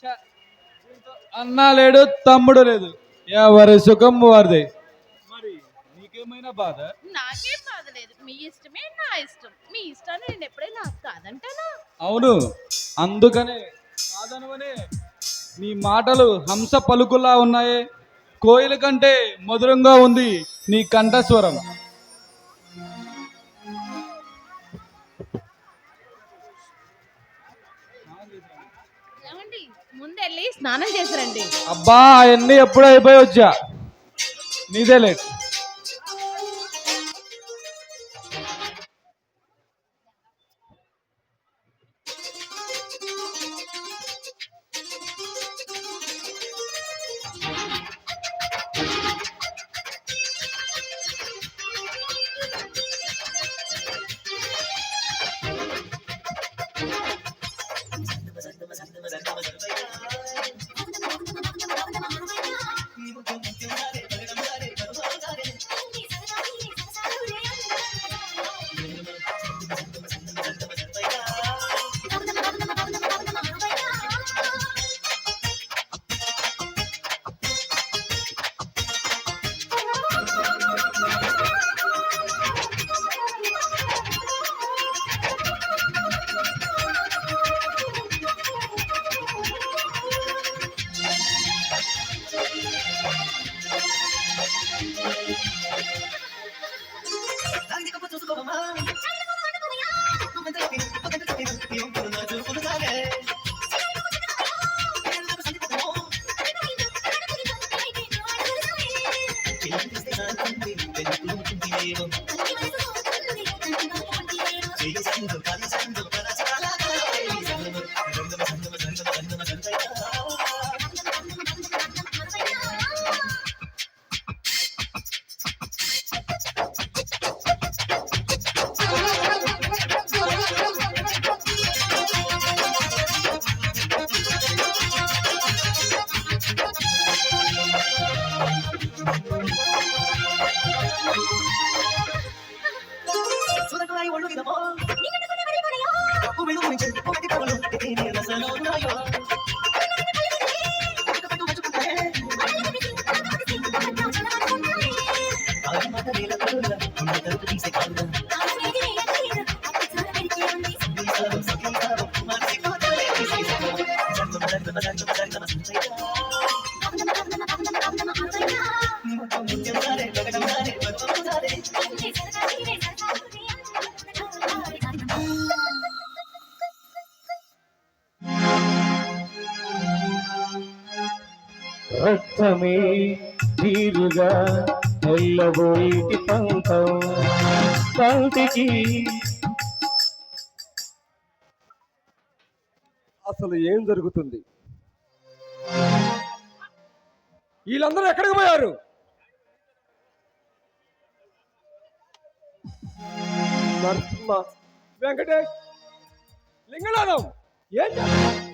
ఛ, అన్నా లేడు తమ్ముడు లేదు, ఎవరి సుఖం వారిదే. మరి నీకేమైనా బాధ? నాకేం బాధ లేదు. మీ ఇష్టమే నా ఇష్టం. మీ ఇష్టాన్ని నేను ఎప్పుడైనా కాదంటానా? అవును, అందుకనే కాదనవనే. నీ మాటలు హంస పలుకులా ఉన్నాయే, కోయిల కంటే మధురంగా ఉంది నీ కంఠస్వరం. ఏమండి, ముందెళ్ళి స్నానం చేసిరండి. అబ్బా, అవన్నీ ఎప్పుడో అయిపోయి వచ్చా, నీదే లేట్. రక్తమే తీరుగా తెల్లబోయిటి పంతం కంటికి. అసలు ఏం జరుగుతుంది? వీళ్ళందరూ ఎక్కడికి పోయారు? నరసింహ, వెంకటేష్, లింగనాథం, ఏం చేస్తున్నారు?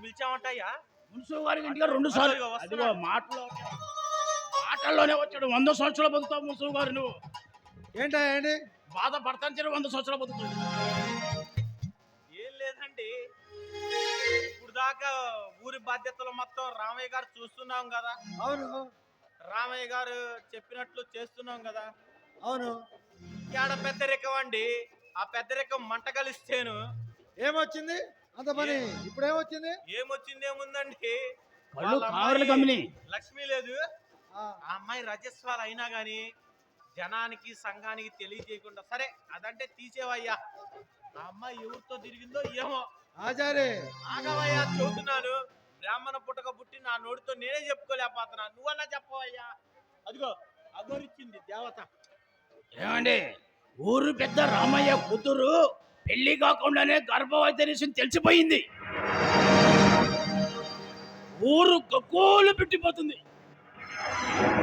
పిలిచామంటాయా? మున్సిపల్ గారికి ఇంటిగా 2 సార్లు అదిగో మాటల్లోనే వచ్చాడు. 100 సంవత్సరాలు బతుకుతావు మున్సిపల్ గారు. నువ్వు ఏంటి బాధపడతాను 100 సంవత్సరాలు బతుకుతాడు. ఏం లేదండి, ఇప్పుడు దాకా ఊరి బాధ్యతలు మొత్తం రామయ్య గారు చూస్తున్నాం కదా. అవును, రామయ్య గారు చెప్పినట్లు చేస్తున్నాం కదా. అవును. ఏడ పెద్దరికం అండి, ఆ పెద్దరికం మంట కలిస్తేను ఏమొచ్చింది అంత పని? ఇప్పుడు ఏమొచ్చింది ఏముందండి, లక్ష్మి లేదు, ఆ అమ్మాయి రజస్వాలు అయినా గాని జనానికి సంఘానికి తెలియజేయకుండా, సరే అదంటే తీసేవయ్యా, ఆ అమ్మాయి ఎవరితో తిరిగిందో ఏమో. ఆచారే ఆగవయ్యా, చూస్తున్నాను. బ్రాహ్మణ పుట్టక పుట్టి నా నోటితో నేనే చెప్పుకోలేకపోతున్నా, నువ్వన్నా చెప్పవయ్యా. అదిగో అగోరిచ్చింది దేవత. ఏమండి, ఊరు పెద్ద రామయ్య కూతురు పెళ్లి కాకుండానే గర్భవతి విషయం తెలిసిపోయింది. ఊరు గగ్గోలు పెట్టిపోతుంది.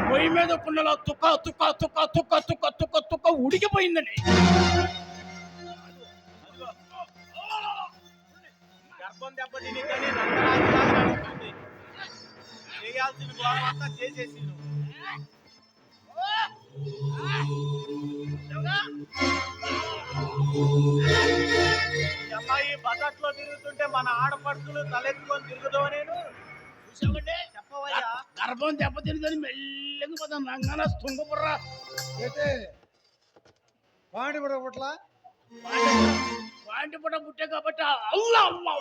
పొయ్యి మీద కుండలో తుక్క తుక్క తుక్క తుక్క తుక్క తుక్క తుక్క ఉడికిపోయిందండి. గర్భం దెబ్బతిని కానీ రంగరాజులాగా నడుస్తుంది. చేయాల్సిన గోడమంతా చేసేసి ఈ అమ్మాయి బజార్లో తిరుగుతుంటే మన ఆడపడుచులు తలెత్తుకొని తిరుగుదాం నేను చూసావంటే చెప్పవయ్యా. గర్భం దెబ్బతిందని మెల్లగా పోతాం రంగాన తుంగపుర్రా అయితే వాడి కూడా పుట్ల వాంటి పూట పుట్టే కాబట్టి అల్లా అల్లా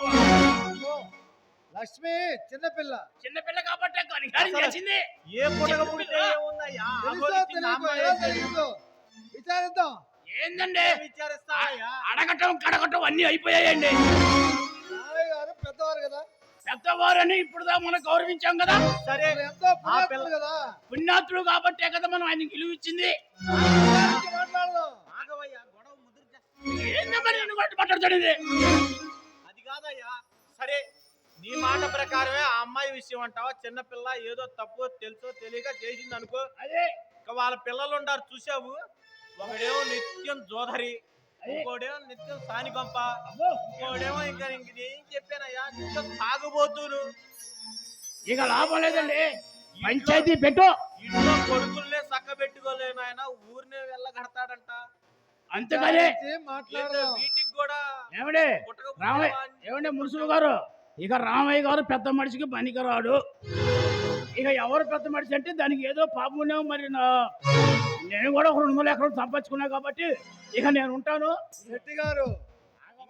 లక్ష్మి చిన్నపిల్ల చిన్నపిల్ల కాబట్టి కనికారం చేసింది. ఏ పుట్టక పుడితే ఏముందయ్యా? తెలుసో అగోరిచ్చిన తెలియకో అమ్మాయి ఏదో తెలియదు. విచారిద్దాం. ఏందండి విచారిస్తావయ్యా? అడగటం కడగటం అన్ని అయిపోయాయండి. రామయ్య గారు పెద్దవారు కదా, పెద్దవారని ఇప్పుడు మనం గౌరవించాం కదా, సరే మరి ఎంతో పుణ్యాత్ములు కదా, పుణ్యాతుడు కాబట్టే కదా మనం ఆయన విలువ ఇచ్చింది. గురించి మాట్లాడదాం. ఆగవయ్యా, గొడవ ముదురు ఏందో మరి నిన్ను కొట్టి మాట్లాడుతాడు ఇది? అది కాదయ్యా. సరే నీ మాట ప్రకారమే ఆ అమ్మాయి విషయం అంటావా? చిన్నపిల్ల ఏదో తప్పు తెలుసో తెలియక చేసింది అనుకో. అదే ఇక వాళ్ళ పిల్లలు ఉంటారు చూసావు. ఒకడేమో నిత్యం జోధరి, ఇంకోడేమో నిత్యం సానిగొంప, ఇంకోడేమో ఇంకా ఇంక ఏం చెప్పానయ్యా నిత్యం తాగుబోతును. ఇక లాభం లేదండి, పంచాయతీ పెట్టు. ఇంట్లో కొడుకుల్నే చక్క పెట్టుకోలేను ఆయన, ఊరినే వెళ్ళగడతాడంట. అంతేగాని గురించి మాట్లాడదాం. వీటికి కూడా ఏమండి పుట్టక రామయ్య, పుట్టేవాడిని. ఏమండి మున్సిపల్ గారు, ఇక రామయ్య గారు పెద్ద మనిషికి పనికిరాడు. ఇక ఎవరు పెద్ద మనిషి అంటే దానికి ఏదో పాపం. మరి నేను కూడా ఒక 2 3 ఎకరాలు సంపాదించుకున్నా కాబట్టి ఇక నేను ఉంటాను. శెట్టి గారు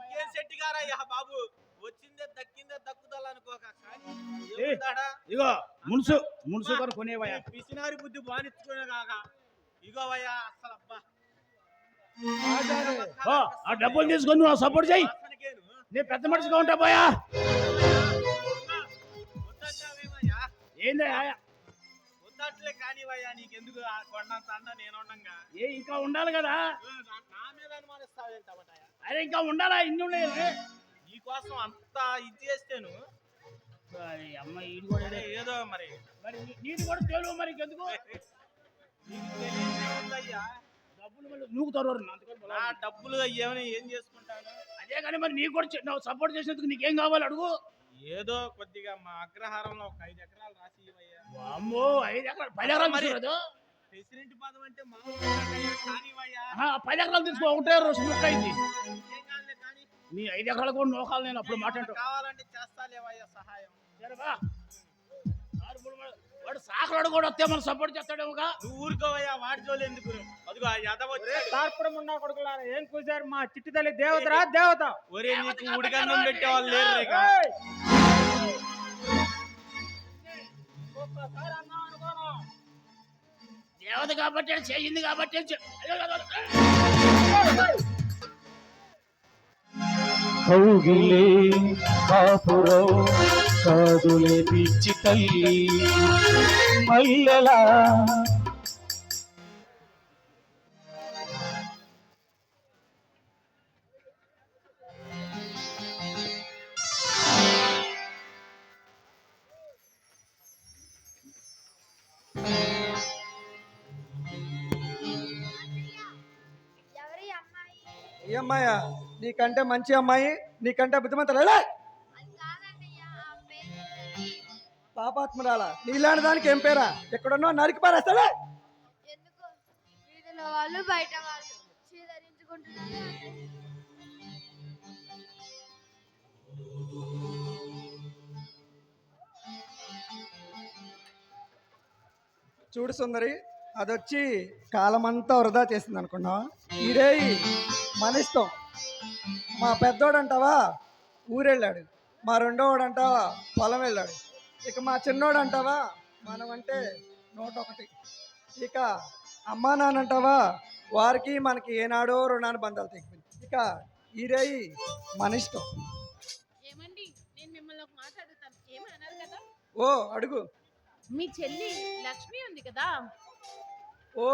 ఇంకేం శెట్టి గారయ్యా బాబు, వచ్చిందే దక్కిందే దక్కుదలనుకోక ఏ? ఇగో మున్సు గారు కొనేవయ్యా. పిసినారి బుద్ధి బానిచ్చుకునే కాక ఇగోవయ్యా అసలు అబ్బా ఆచార్య ఓ, ఆ డబ్బులు తీసుకొని నువ్వు సపోర్ట్ చేయి. వాసనకేను. నేను పెద్ద మనిషిగా ఉంటా పోయా. వద్దంటావేమయ్యా? ఏంది వద్దట్లే కానివయ్యా, నీకెందుకు ఆ కొండంత అన్న నేను ఉండంగా ఇంకా ఉండాలి కదా. నా మీద అనుమానిస్తావేంటబట్టయ్యా? అరే ఇంకా ఉండాలా, ఇన్ని ఉన్నాయి. నీకోసం అంత ఇది చేస్తేను అమ్మాయి ఇది కూడా అరే ఏదో మరి మరి నీది కూడా తేలు మరి ఇంకెందుకు నీకు తెలియదేముందయ్యా? డబ్బులు మళ్ళీ నూకుతారు. నా డబ్బులు ఏమైనా ఏం చేసుకుంటాను? అదే కానీ మరి నీకు కూడా నువ్వు సపోర్ట్ చేసినందుకు నీకేం కావాలి అడుగు. ఏదో కొద్దిగా మా అగ్రహారంలో ఒక 5 ఎకరాలు రాసి ఇవ్వయ్యా. అమ్మో 5 ఎకరాలు 10 ఎకరాలు మరి. తీసుకోదు. ప్రెసిడెంట్ పదం అంటే మామూలు కానివయ్యా. 10 ఎకరాలు తీసుకో, ఒకటే రోజు ముక్క అయింది. ఏం కాదులే కానీ నీ 5 ఎకరాలు కూడా నోకాలి నేను అప్పుడు మాట్లాడటం. కావాలంటే చేస్తాలేవయ్యా సహాయం. సరేవా వాడు సాకరాడు కూడా వస్తే మనం సపోర్ట్ చేస్తాడేమోగా. నువ్వు ఊరుకోవయ్యా, వాడి జోలు ఎందుకు? అదిగో ఆ యదవ వచ్చాడు. తార్పురం ఉన్న కొడుకులారా ఏం కూర్చారు? మా చిట్టి తల్లి దేవతరా దేవత. ఒరే నీకు ఉడిగన్నం పెట్టేవాళ్ళు లేరు ఇక. ఒక్కసారి అన్నాం అనుకోను. దేవత కాబట్టి చేయింది కాబట్టి కౌగిలే కాపురం కాదులే పిచ్చి తల్లి మల్లెలా. ఎవరి అమ్మాయి? ఈ అమ్మాయ నీకంటే మంచి అమ్మాయి, నీకంటే బుద్ధిమంతురాలా, అది కాదన్నయ్య, ఆ పేరు తెలియదు. పాపాత్మురాలా. నీలాంటి దానికి ఏం పేరా? ఎక్కడున్నా నరికి పారేస్తాడే. ఎందుకు వీధిలో వాళ్ళు బయట వాళ్ళు చీదరించుకుంటున్నారు. చూడు సుందరి, అదొచ్చి కాలమంతా వృధా చేసింది అనుకున్నావా? ఇదే మన ఇష్టం. మా పెద్దోడు అంటావా ఊరెళ్ళాడు, మా రెండోవాడు అంటావా పొలం వెళ్ళాడు, ఇక మా చిన్నోడు అంటావా మనమంటే 101. ఇక అమ్మా నాన్న అంటావా వారికి మనకి ఏనాడో రుణాన్ని బంధాలు తెగిపోయింది. ఇక ఇదే మన ఇష్టం. ఏమండి, నేను మిమ్మల్ని ఒక మాట అడుగుతాను, ఏమీ అన్నారు కదా? ఓ అడుగు. మీ చెల్లి లక్ష్మి ఉంది కదా, ఓ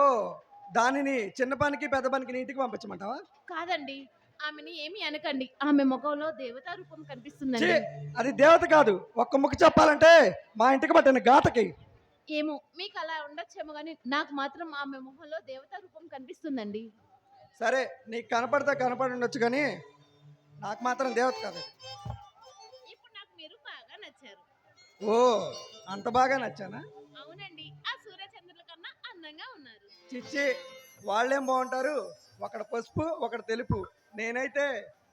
దానిని చిన్న పనికి పెద్ద పనికి నీటికి పంపించమంటావా? కాదండి, ఆమెని ఏమి అనకండి. ఆమె ముఖంలో దేవతా రూపం ఛీ, కనిపిస్తుందండి. అది దేవత కాదు. ఒక్క ముక్క చెప్పాలంటే మా ఇంటికి పట్టిన ఘాతకి. ఏమో మీకు అలా ఉండొచ్చేమో కానీ నాకు మాత్రం ఆమె ముఖంలో దేవతా రూపం కనిపిస్తుందండి. సరే నీకు కనపడితే కనపడి ఉండొచ్చు కానీ నాకు మాత్రం దేవత కాదు. ఇప్పుడు నాకు మీరు బాగా నచ్చారు. ఓ అంత బాగా నచ్చానా? అవునండి, ఆ సూర్యచంద్రుల కన్నా అందంగా ఉన్నారు. చిచ్చి వాళ్ళేం బాగుంటారు, ఒకడు పసుపు ఒకడు తెలుపు. నేనైతే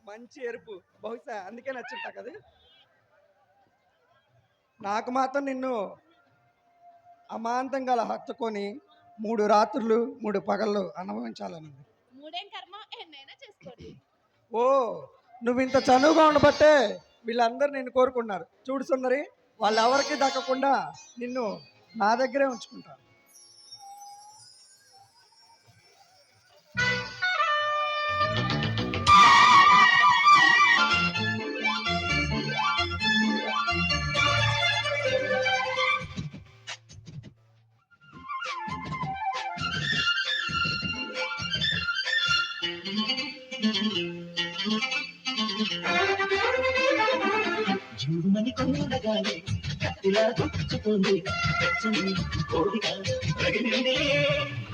మంచి ఎరుపు, బహుశా అందుకే నచ్చుంటా కదా. నాకు మాత్రం నిన్ను అమాంతంగా అలా హత్తుకొని 3 రాత్రులు 3 పగళ్ళు అనుభవించాలని. మూడేం కర్మ ఎన్నైనా చేసుకోండి. ఓ, నువ్వు ఇంత చనువుగా ఉండబట్టే వీళ్ళందరూ నిన్ను కోరుకున్నారు. చూడు సుందరి, వాళ్ళు ఎవరికి దక్కకుండా నిన్ను నా దగ్గరే ఉంచుకుంటారు. జూమని కొండగాలి కత్తిలా గుచ్చుతుంది వెచ్చని కోరిక రగిలింది.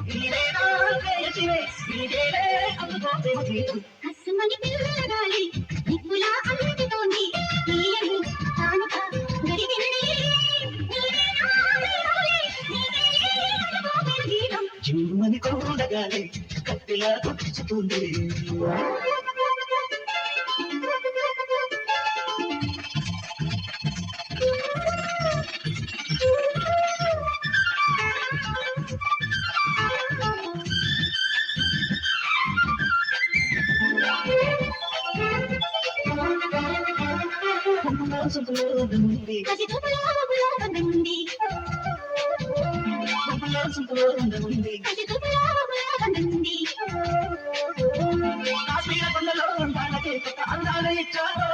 నీవేనా ప్రేయసివే, నీవేలే అందుకోవే జీవితం. కసుమని పిల్లగాలి నిప్పులా అందుతోంది తీయని కానుక గడిగింది. నీవేనా నీవోలే, నీవేలే అనుకోవే జీవితం. జూమని కొండగాలి కత్తిలా గుచ్చుతుంది. కసి చూపులో బంధముంది, కసి చూపులో బంధముంది. కాశ్మీర కొండలో అందాలకే కొత్త అందాలు ఇచ్చారు.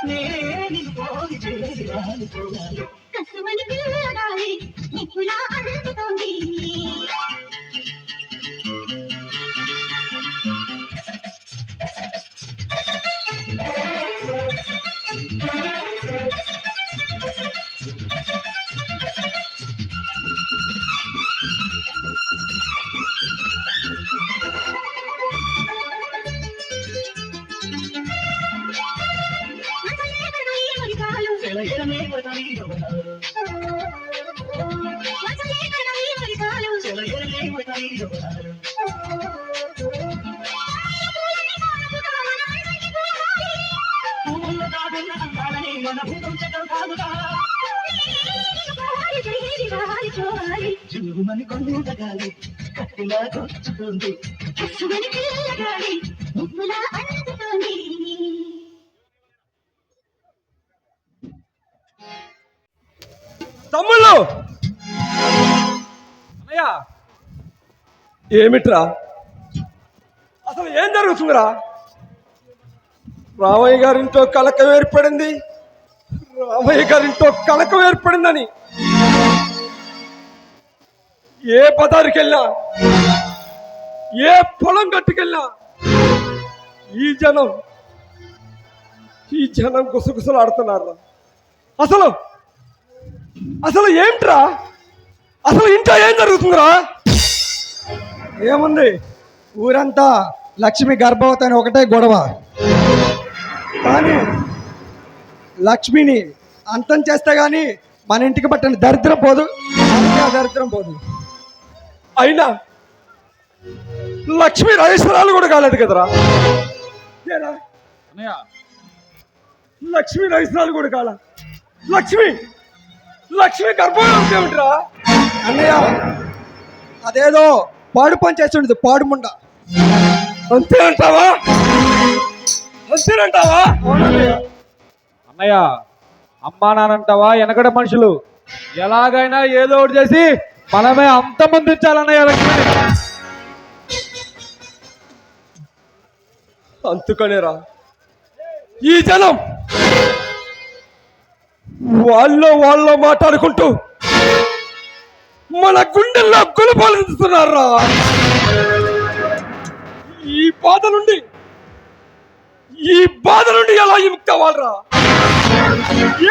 నేనే నిన్ను పోలి చేసి రాలిపోయాను. కసుమని పిల్లగాలి నిప్పులా అందుతోంది. సెలయేరనే వదలి ఎవరారు. సెలయేరనే వదలి ఎవరారు. పువ్వుల దాగున్న అందాలని మన భూమించడం కాదుగా. జూమని కొండగాలి కత్తిలా గుచ్చుతుంది. కసుమని పిల్లగాలి నిప్పులా అందుతోంది. తమ్ముళ్ళు, అన్నయ్య, ఏమిట్రా అసలు ఏం జరుగుతుందిరా? రామయ్య గారింట్లో కలకం ఏర్పడింది, రామయ్య గారింట్లో కలకం ఏర్పడిందని ఏ బజారుకి వెళ్ళా, ఏ పొలం గట్టుకెళ్ళా ఈ జనం గుసగుసలు ఆడుతున్నారు. అసలు అసలు ఏంట్రా? అసలు ఇంట్లో ఏం జరుగుతుందిరా? ఏముంది, ఊరంతా లక్ష్మి గర్భవతి అని ఒకటే గొడవ. కానీ లక్ష్మిని అంతం చేస్తే గాని మన ఇంటికి పట్టిన దరిద్రం పోదు, మనకి ఆ దరిద్రం పోదు. అయినా లక్ష్మి రాజేశ్వరాలు కూడా కాలేదు కదరా? ఏరా? లక్ష్మి రాజేశ్వరాలు కూడా కాల. లక్ష్మి గర్భం ఏమిట్రా? అన్నయ్య, అదేదో పాడు పని చేస్తుండదు, పాడుముండ. అంతేనంటావా? అన్నయ్య, అమ్మా నానంటావా? వెనకడ మనుషులు ఎలాగైనా ఏదో ఒకటి చేసి మనమే అంత ముందుంచాలన్నయ్య లక్ష్మిని. అందుకనేరా ఈ జనం వాళ్ళ మాట్లాడుకుంటూ మన గుండెల్లో గొలుపాలుతున్నారా. ఈ బాధ నుండి ఎలా విముక్తి అవ్వాలరా?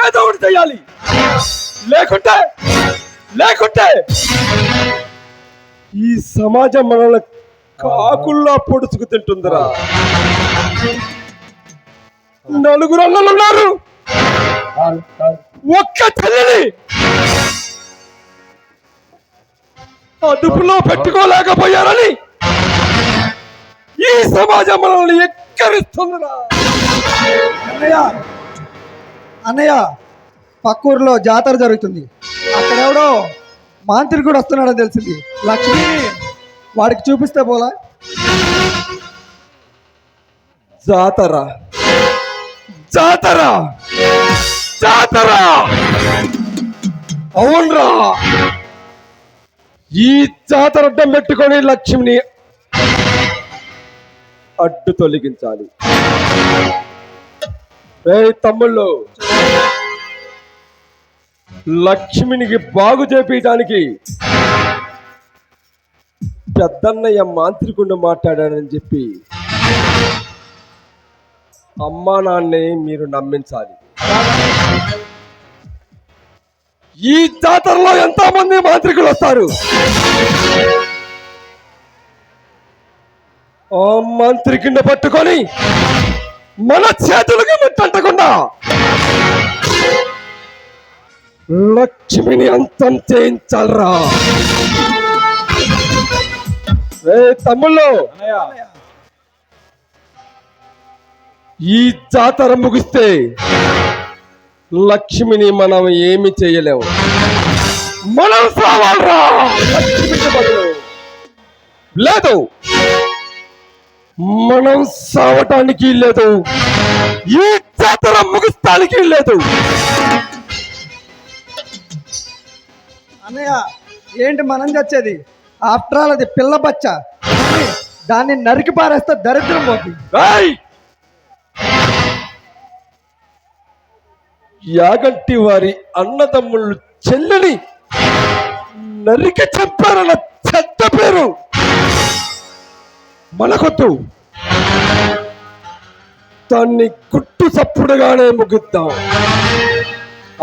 ఏదో ఒకటి చేయాలి, లేకుంటే ఈ సమాజం మనల్ని కాకుల్లా పొడుచుకు తింటుందిరా. నలుగురు అన్నలు ఉన్నారు, ఒక్క చెల్లెలి. అదుపులో పెట్టుకోలేకపోయారని ఈ సమాజం మనల్ని ఎక్కరిస్తుందిరా. అన్నయ్య అన్నయ్య పక్కూరులో జాతర జరుగుతుంది. అక్కడెవడో మాంత్రికుడు వస్తున్నాడని తెలిసింది. లక్ష్మిని వాడికి చూపిస్తే పోలా? జాతర జాతర జాతర అవునరా, ఈ జాతర అడ్డం పెట్టుకొని లక్ష్మిని అడ్డు తొలగించాలి. తమ్ముళ్ళు, లక్ష్మినికి బాగు చేపించడానికి పెద్దన్నయ్య మాంత్రికుడు మాట్లాడాడని చెప్పి అమ్మా నాన్నే మీరు నమ్మించాలి. ఈ జాతరలో ఎంతో మంది మాంత్రికులు వస్తారు. ఆ మాంత్రికుడిని పట్టుకొని మన చేతులకి ముట్టకుండా లక్ష్మిని అంతం చేయించాలరా. తమ్ముళ్ళు, ఈ జాతర ముగిస్తే లక్ష్మిని మనం ఏమి చేయలేము. మనం సావాలరా. లక్ష్మికి బదులు లేదు, మనం సావటానికి లేదు, ఈ జాతర ముగిస్తానికి లేదు. అన్నయ్య ఏంటి మనం చచ్చేది? ఆఫ్టర్ ఆల్ అది పిల్ల బచ్చ. దాన్ని నరికి పారేస్తే దరిద్రం పోతుంది. యాగంటి వారి అన్నదమ్ముళ్ళు చెల్లిని నరికి చంపారన్న చెడ్డ పేరు మనకొద్దు. దాన్ని గుట్టు చప్పుడుగానే ముగిద్దాం.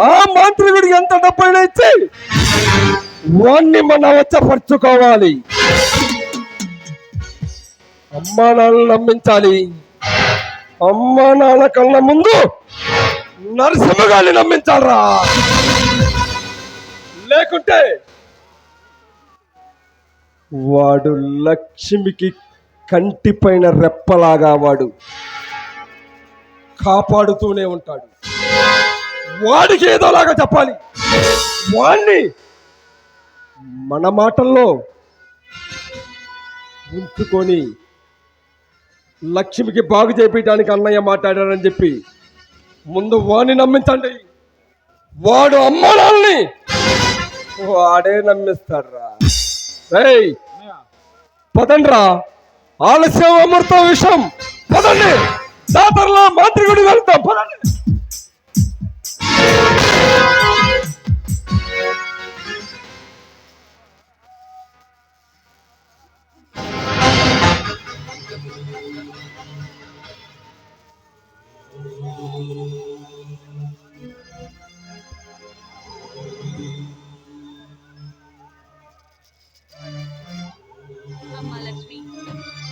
ఆ మాంత్రికుడికి ఎంత డబ్బైనా ఇచ్చి వాణ్ణి మనం వచ్చపరుచుకోవాలి. అమ్మా నాన్న నమ్మించాలి. అమ్మా నాన్న కళ్ళ ముందు నరసింహగాన్ని నమ్మించాలరా. లేకుంటే వాడు లక్ష్మికి కంటిపైన రెప్పలాగా వాడు కాపాడుతూనే ఉంటాడు. వాడికి ఏదోలాగా చెప్పాలి. వాణ్ణి మన మాటల్లో ఉంచుకొని లక్ష్మికి బాగు చేపించడానికి అన్నయ్య మాట్లాడారని చెప్పి ముందు వాణ్ణి నమ్మించండి. వాడు అమ్మానాల్ని వాడే నమ్మిస్తాడ్రా. పదండ్రా, ఆలస్యం అమృత విషయం. పదండి, జాతరలో మాంత్రికుడి వెళ్తాం. పదండి. అమ్మా లక్ష్మి,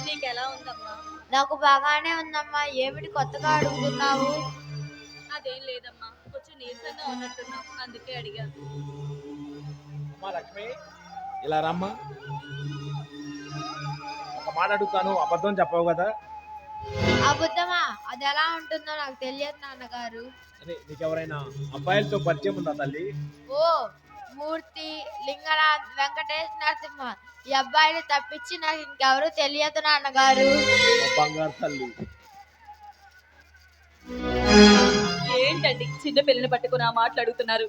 నీకెలా ఉందమ్మా? నాకు బాగానే ఉందమ్మా. ఏమిటి కొత్తగా అడుగుతున్నావు? అదేం లేదమ్మా, కొంచెం నీరసంగా ఉన్నట్టున్నావు, అందుకే అడిగాను. అమ్మా లక్ష్మి, ఇలా రమ్మా. ఒక మాట అడుగుతాను, అబద్ధం చెప్పవు కదా? అబద్ధమా? అది ఎలా ఉంటుందో నాకు తెలియదు నాన్నగారు. అదే, నీకెవరైనా అబ్బాయిలతో పరిచయం ఉందా తల్లి? ఓ, మూర్తి, లింగనాథ్, వెంకటేష్, నరసింహ, ఈ అబ్బాయిని తప్పించి నాకు ఇంకెవరు తెలియదు నాన్నగారు. మా బంగారు తల్లి. ఏంటండి చిన్న పిల్లని పట్టుకుని ఆ మాటలు అడుగుతున్నారు?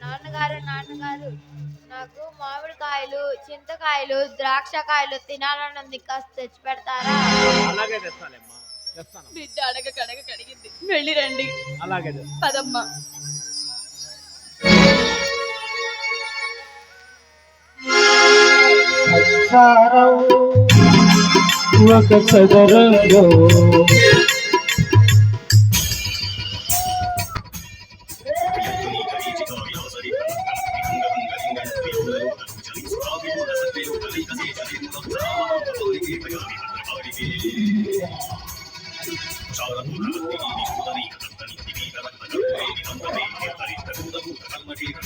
నాన్నగారు నాకు మామిడికాయలు, చింతకాయలు, ద్రాక్షకాయలు తినాలనుంది. కాస్త తెచ్చి పెడతారా? అలాగే తెస్తానమ్మా, తెస్తాను. బిడ్డ అడగ కడిగింది. వెళ్ళి రండి. అలాగే పదమ్మా. ఒక చదరంలో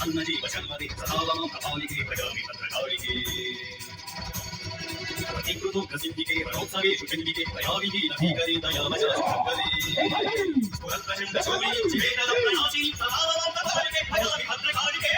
అన్నజీవ సదావమం కపాలికే భజామి భద్రకాళికే ప్రతికృతో ప్రసిద్ధికే పరోత్సవేషు చండికే దయావిధి నవీకరే దయావచాశంకరే స్ఫురత్ప్రచండ శౌరీ జీవేతల ప్రయాసి సదావమం కపాలికే భజామి భద్రకాళికే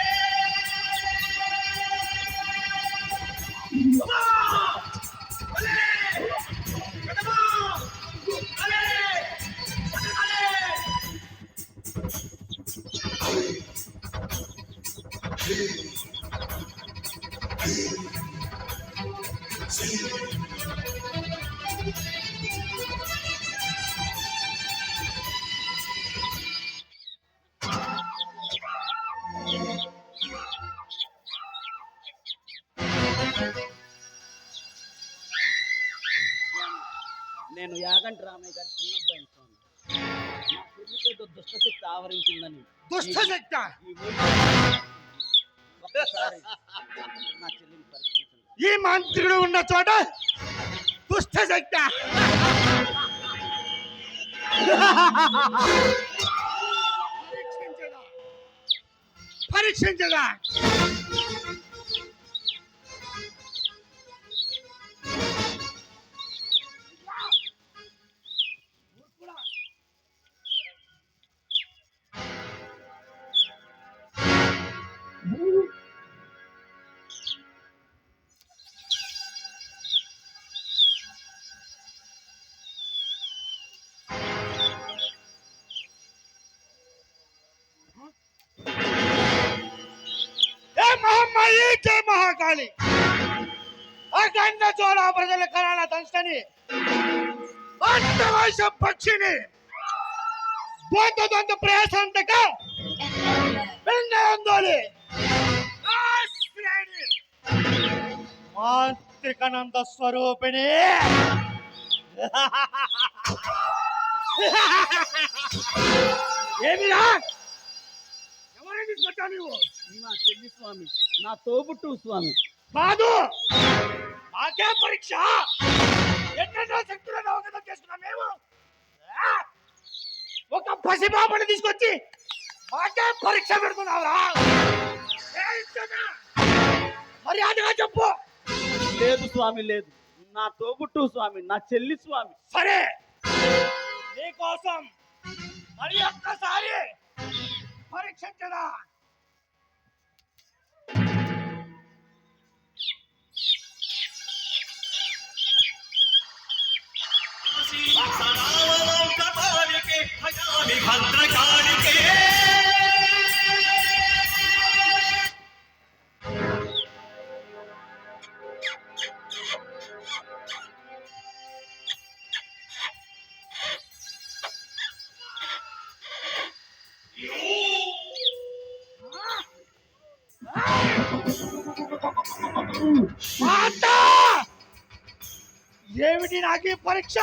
నేను యాగంటి రామయ్య గారి చిన్నబ్బాయిని స్వామి. నా పెళ్లికేదో దుష్టశక్తి ఆవరించిందని దుష్టశక్త ఈ ఊరిలో ఒక్కసారి నా చెల్లిని పరీక్షించండి. ఈ మంత్రుడు ఉన్న చోట దుష్టశక్త పరీక్షించదా జై మహాకాళి అఖండ చోళ ప్రజల కరాళ దంస్తని అంతవైశ పక్షిని దొంత ప్రయాసంతక పెండోలి మాంత్రికానంద స్వరూపిణి ఏమిరా ఎవరిని తీసుకొచ్చావు నువ్వు? నా చెల్లి స్వామి, నా తోబుట్టు స్వామి. కాదు మాకే పరీక్ష ఎన్నెన్నో శక్తులను అవగతం చేసుకున్నాం మేము ఆ? ఒక పసిబాబుని తీసుకొచ్చి మాకే పరీక్ష పెడుతున్నావురా మర్యాదగా చెప్పు. లేదు స్వామి లేదు, నా తోబుట్టు స్వామి, నా చెల్లి స్వామి. సరే నీకోసం మరి ఒక్కసారి పరీక్షించదా సదావమం కపాలికే భజామి భద్రకాళికే మాతా! ఏమిటి నాకు ఈ పరీక్ష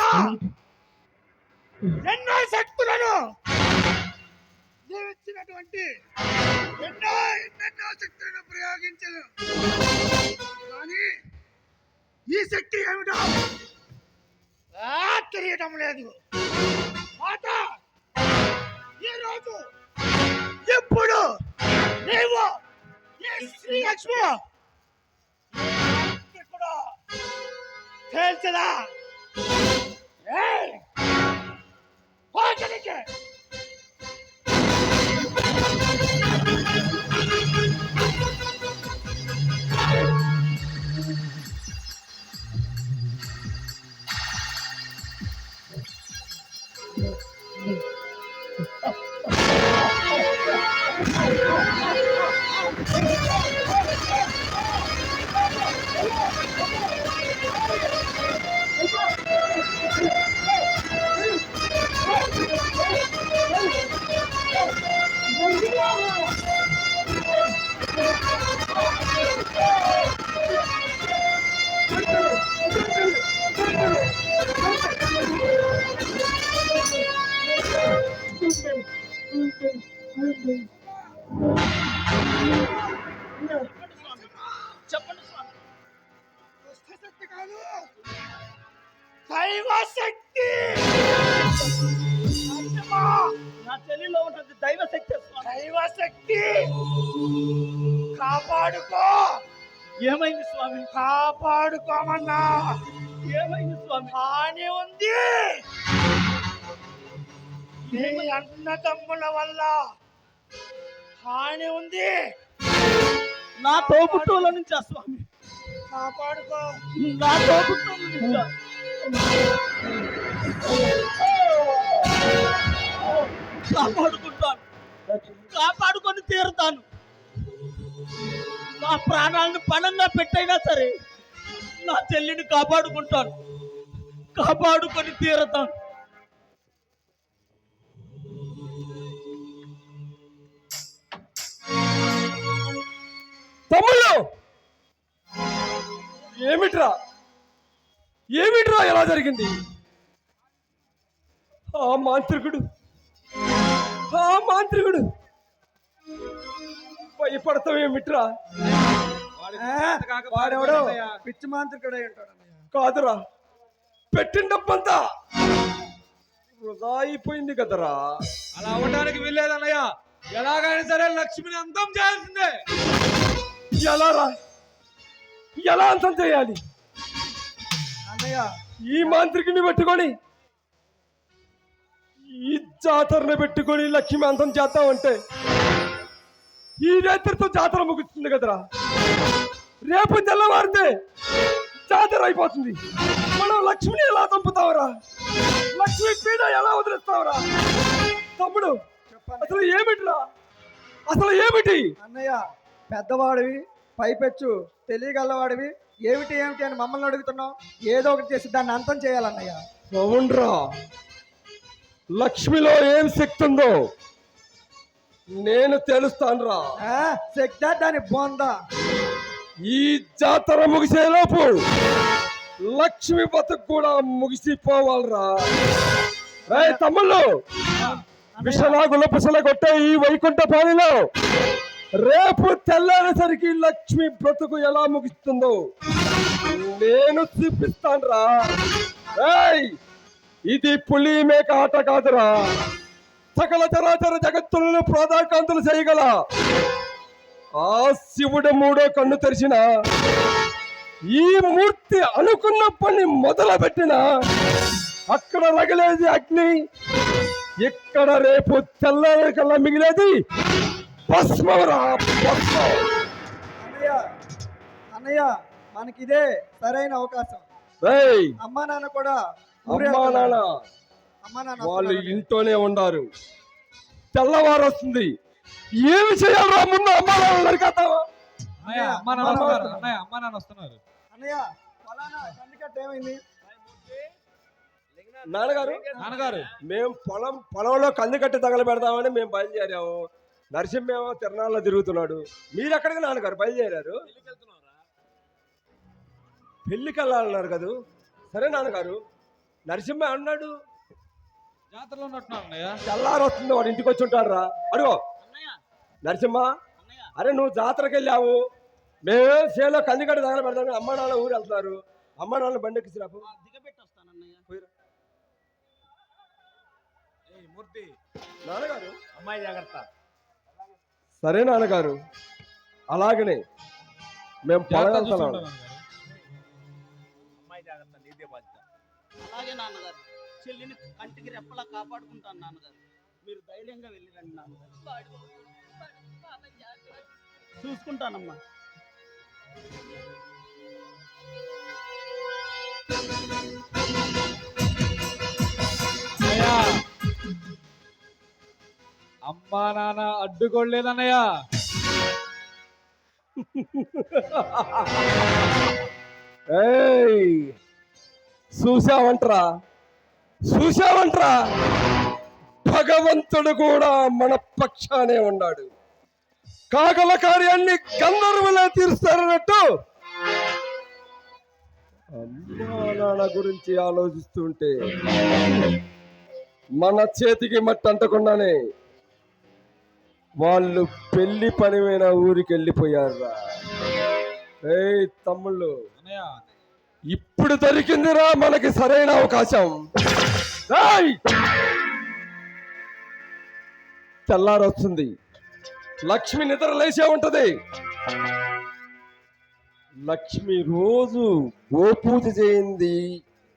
ఎన్నో శక్తులను జీవించినటువంటి ఎన్నెన్నో శక్తులను ప్రయోగించను కానీ ఈ శక్తి ఏమిటో తెలియటం లేదు మాత ఈరోజు ఇప్పుడు నీవు ఈ శ్రీలక్ష్మి కూడా తేల్చదా పోచలికే చెప్పండి స్వామి. దుష్టశక్తి కాదు దైవ శక్తి అమ్మా! నా చెల్లిలో ఉన్నది దైవ శక్తి స్వామి. దైవ శక్తి కాపాడుకో. ఏమైంది స్వామి? కాపాడుకోమన్నా. ఏమైంది స్వామి? హాని ఉంది. నీ అన్న తమ్ముల వల్ల హాని ఉంది. నా తోబుట్టువుల నుంచా స్వామి? కాపాడుకో. నా తోబుట్టువుల నుంచా? కాపాడుకుంటాను, కాపాడుకొని తీరుతాను. నా ప్రాణాలను పణంగా పెట్టైనా సరే నా చెల్లిని కాపాడుకుంటాను, కాపాడుకొని తీరుతాను. తమ్ముళ్ళు, ఏమిట్రా ఏమిట్రా ఎలా జరిగింది? ఆ మాంత్రికుడు భయపడతావు ఏమిట్రా? వాడెవడో పిచ్చి మాంత్రికుడు అయి ఉంటాడు అన్నయ్య. కాదురా, పెట్టిన డబ్బంతా వృధా అయిపోయింది కదరా. అలా అవ్వడానికి వీల్లేదన్నయ్య. ఎలాగైనా సరే లక్ష్మిని అంతం చేయాల్సిందే. ఎలా అంతం చేయాలి? అన్నయ్య ఈ మాంత్రికుని పెట్టుకొని, ఈ జాతరను పెట్టుకొని లక్ష్మి అంతం చేద్దామంటే ఈ రాత్రితో జాతర ముగుస్తుంది కదరా. రేపు తెల్లవారితే జాతర అయిపోతుంది. మనం లక్ష్మిని ఎలా చంపుతావరా? లక్ష్మి పీడ ఎలా వదిలేస్తావరా? తమ్ముడు, అసలు ఏమిటిరా? అసలు ఏమిటి? అన్నయ్య పెద్దవాడివి, పైపెచ్చు తెలియగలవాడివి, ఏమిటి అని మమ్మల్ని అడుగుతున్నావు. ఏదో ఒకటి చేసి దాన్ని అంతం చేయాలన్నయ్య. అవునరా, లక్ష్మిలో ఏం శక్తి ఉందో నేను తెలుస్తానురా. శక్తి దాని బొందా. ఈ జాతర ముగిసేలోపు లక్ష్మి బతుకు కూడా ముగిసిపోవాలరా. తమ్ముళ్ళు, విషలాగుల పుసల కొట్టే ఈ వైకుంఠ పాలిలో రేపు తెల్లారేసరికి లక్ష్మి బ్రతుకు ఎలా ముగిస్తుందో నేను చూపిస్తానురా. ఇది పులి మేక ఆట కాదురా. సకల చరాచర జగత్తులను ప్రాదాకాంతులు చేయగల ఆ శివుడు మూడో కన్ను తెరిచిన ఈ మూర్తి అనుకున్న పని మొదలు పెట్టిన అక్కడ రగిలేది అగ్ని, ఇక్కడ రేపు తెల్లారి కల్లా మిగిలేది భస్మరా, భస్మం. అన్నయ్య మనకిదే సరైన అవకాశం. అమ్మా నాన్న కూడా అమ్మా నాన్న వాళ్ళు ఇంట్లోనే ఉన్నారు. తెల్లవారు వస్తుంది. ఏమి చేయాలరా? ముందు అమ్మా నాన్న నరికేద్దామా? అమ్మా నాన్న వస్తున్నారు. అన్నయ్య కందికట్ట ఏమైంది? నాన్నగారు మేము పొలంలో కందికట్ట తగలబెడదామని మేము బయలుదేరాము. నరసింహేమో తిరణాల్లో తిరుగుతున్నాడు. మీరు ఎక్కడికి నాన్నగారు బయలుదేరారు? పెళ్లికి వెళ్ళాలన్నారు కదా. సరే నాన్నగారు, నరసింహ అన్నాడు జాతరలో ఉన్నట్టున్నాడు. తెల్లారు వస్తుంది, వాడు ఇంటికి వచ్చి ఉంటాడు రా. అడుగో నరసింహ, అరే నువ్వు జాతరకి వెళ్ళావు, మేమే చేలో కందికట్ట తగల పెడతాము. అమ్మ నాన్న ఊరు వెళ్తున్నారు. అమ్మ నాన్న బండి ఎక్కిసిరాపు. నాన్నగారు, అమ్మాయి జాగ్రత్త. సరే నాన్నగారు, అలాగనే మేము పొలం వెళ్తున్నాం. అమ్మాయి జాగ్రత్త, నీదే బాధ్యత. అలాగే నాన్నగారు, చెల్లిని కంటికి రెప్పలా కాపాడుకుంటాను నాన్నగారు. మీరు ధైర్యంగా వెళ్ళిరండి నాన్నగారు. చూసుకుంటానమ్మా. అమ్మా నాన్న అడ్డుకోలేదన్నయ్య. చూసావంట్రా, భగవంతుడు కూడా మన పక్షానే ఉన్నాడు. కాకల కార్యాన్ని గంధర్వులే తీరుస్తారన్నట్టు అమ్మా నాన్న గురించి ఆలోచిస్తుంటే మన చేతికి మట్టి అంటకుండానే వాళ్ళు పెళ్లి పని మీద ఊరికి వెళ్ళిపోయారా. తమ్ముళ్ళు, ఇప్పుడు దొరికిందిరా మనకి సరైన అవకాశం. తెల్లారొస్తుంది, లక్ష్మి నిద్ర లేచే ఉంటది. లక్ష్మి రోజు గోపూజ చేయింది,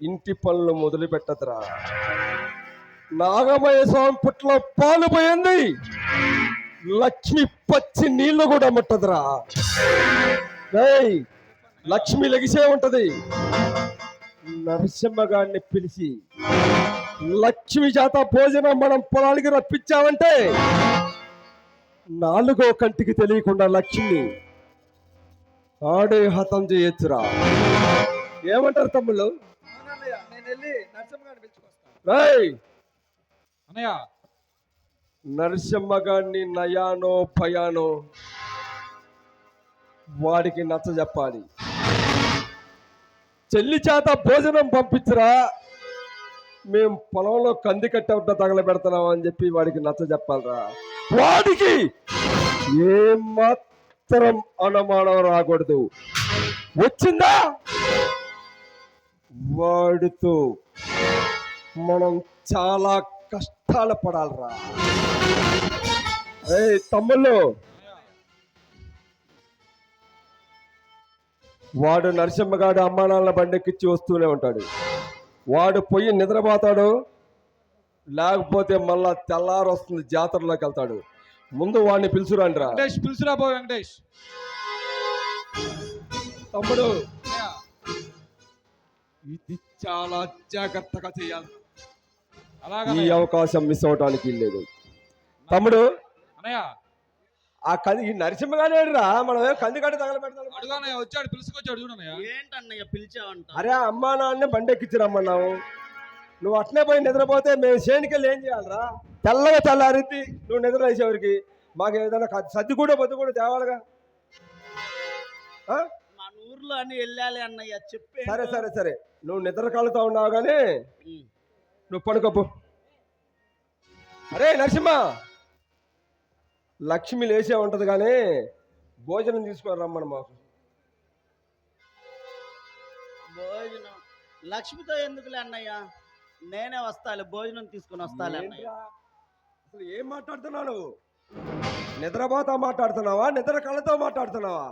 ఇంటి పనులు మొదలు పెట్టదురా. నాగమయ స్వామి పుట్ల పాలు పోయింది, లక్ష్మి పచ్చి నీళ్లు కూడా ముట్టదురా. రేయ్, లక్ష్మి లెగిసే ఉంటది. నరసింహగాడిని పిలిచి లక్ష్మి చేత భోజనం మనం పొలానికి రప్పించామంటే 4వ కంటికి తెలియకుండా లక్ష్మి ఆడే హతం చేయొచ్చురా. ఏమంటారు తమ్ముళ్ళు? అవునన్నయ్య, నేను వెళ్ళి నరసింహగారిని పిలుచుకొస్తాను. రేయ్, అన్నయ్య నరసింహగాడిని నయానో భయానో వాడికి నచ్చ చెప్పాలి. చెల్లి చేత భోజనం పంపించరా, మేము పొలంలో కంది కట్ట తగలబెడుతున్నాం అని చెప్పి వాడికి నచ్చ చెప్పాలరా. వాడికి ఏమాత్రం అనుమానం రాకూడదు. వచ్చిందా, వాడితో మనం చాలా కష్టాలు పడాలరా. ఏయ్ తమ్ముళ్ళు, వాడు నరసింహగాడు అమ్మా నాన్నల బండెక్కిచ్చి వస్తూనే ఉంటాడు. వాడు పోయి నిద్రపోతాడు, లేకపోతే మళ్ళా తెల్లారు వస్తుంది, జాతరలోకి వెళ్తాడు. ముందు వాడిని పిలుచురండిరా. వెంకటేష్ పిలుచురా పో వెంకటేష్. తమ్ముడు, ఇది చాలా జాగ్రత్తగా చేయాలి. అలాగా ఈ అవకాశం మిస్ అవటానికి లేదు. తమ్ముడు, అన్నయ్య ఆ కంది ఈ నరసింహగానేరా, మనం కంది కట్ట తగలబెడతాడు. అడుగునయ్య, వచ్చాడు పిలుచుకొచ్చాడు చూడన్నయ్య. ఏంటన్నయ్య పిలిచావంట? అరే అమ్మా నాన్న బండెక్కిచ్చి రమ్మన్నావు, నువ్వు అట్నే పోయి నిద్రపోతే మేము చేనుకెళ్ళి ఏం చేయాలరా? తెల్లగా తెల్లారిద్ది, నువ్వు నిద్ర వేసేవరికి మాకు ఏదైనా సర్ది కూడా పొద్దు కూడా తేవాలిగా. మన ఊర్లో అని వెళ్ళాలి అన్నయ్య, చెప్పే. సరే సరే సరే, నువ్వు నిద్ర కలుగుతా ఉన్నావు కానీ నువ్వు పడుకోపు. అరే నరసింహ, లక్ష్మి లేచే ఉంటది కానీ భోజనం తీసుకొని రమ్మను మాకు. భోజనం లక్ష్మితో ఎందుకులే అన్నయ్య, నేనే వస్తాలే, భోజనం తీసుకుని వస్తాలే అన్నయ్య. ఏంట్రా? అసలు ఏం మాట్లాడుతున్నావు నువ్వు? నిద్రపోతా మాట్లాడుతున్నావా, నిద్ర కళ్ళతో మాట్లాడుతున్నావా?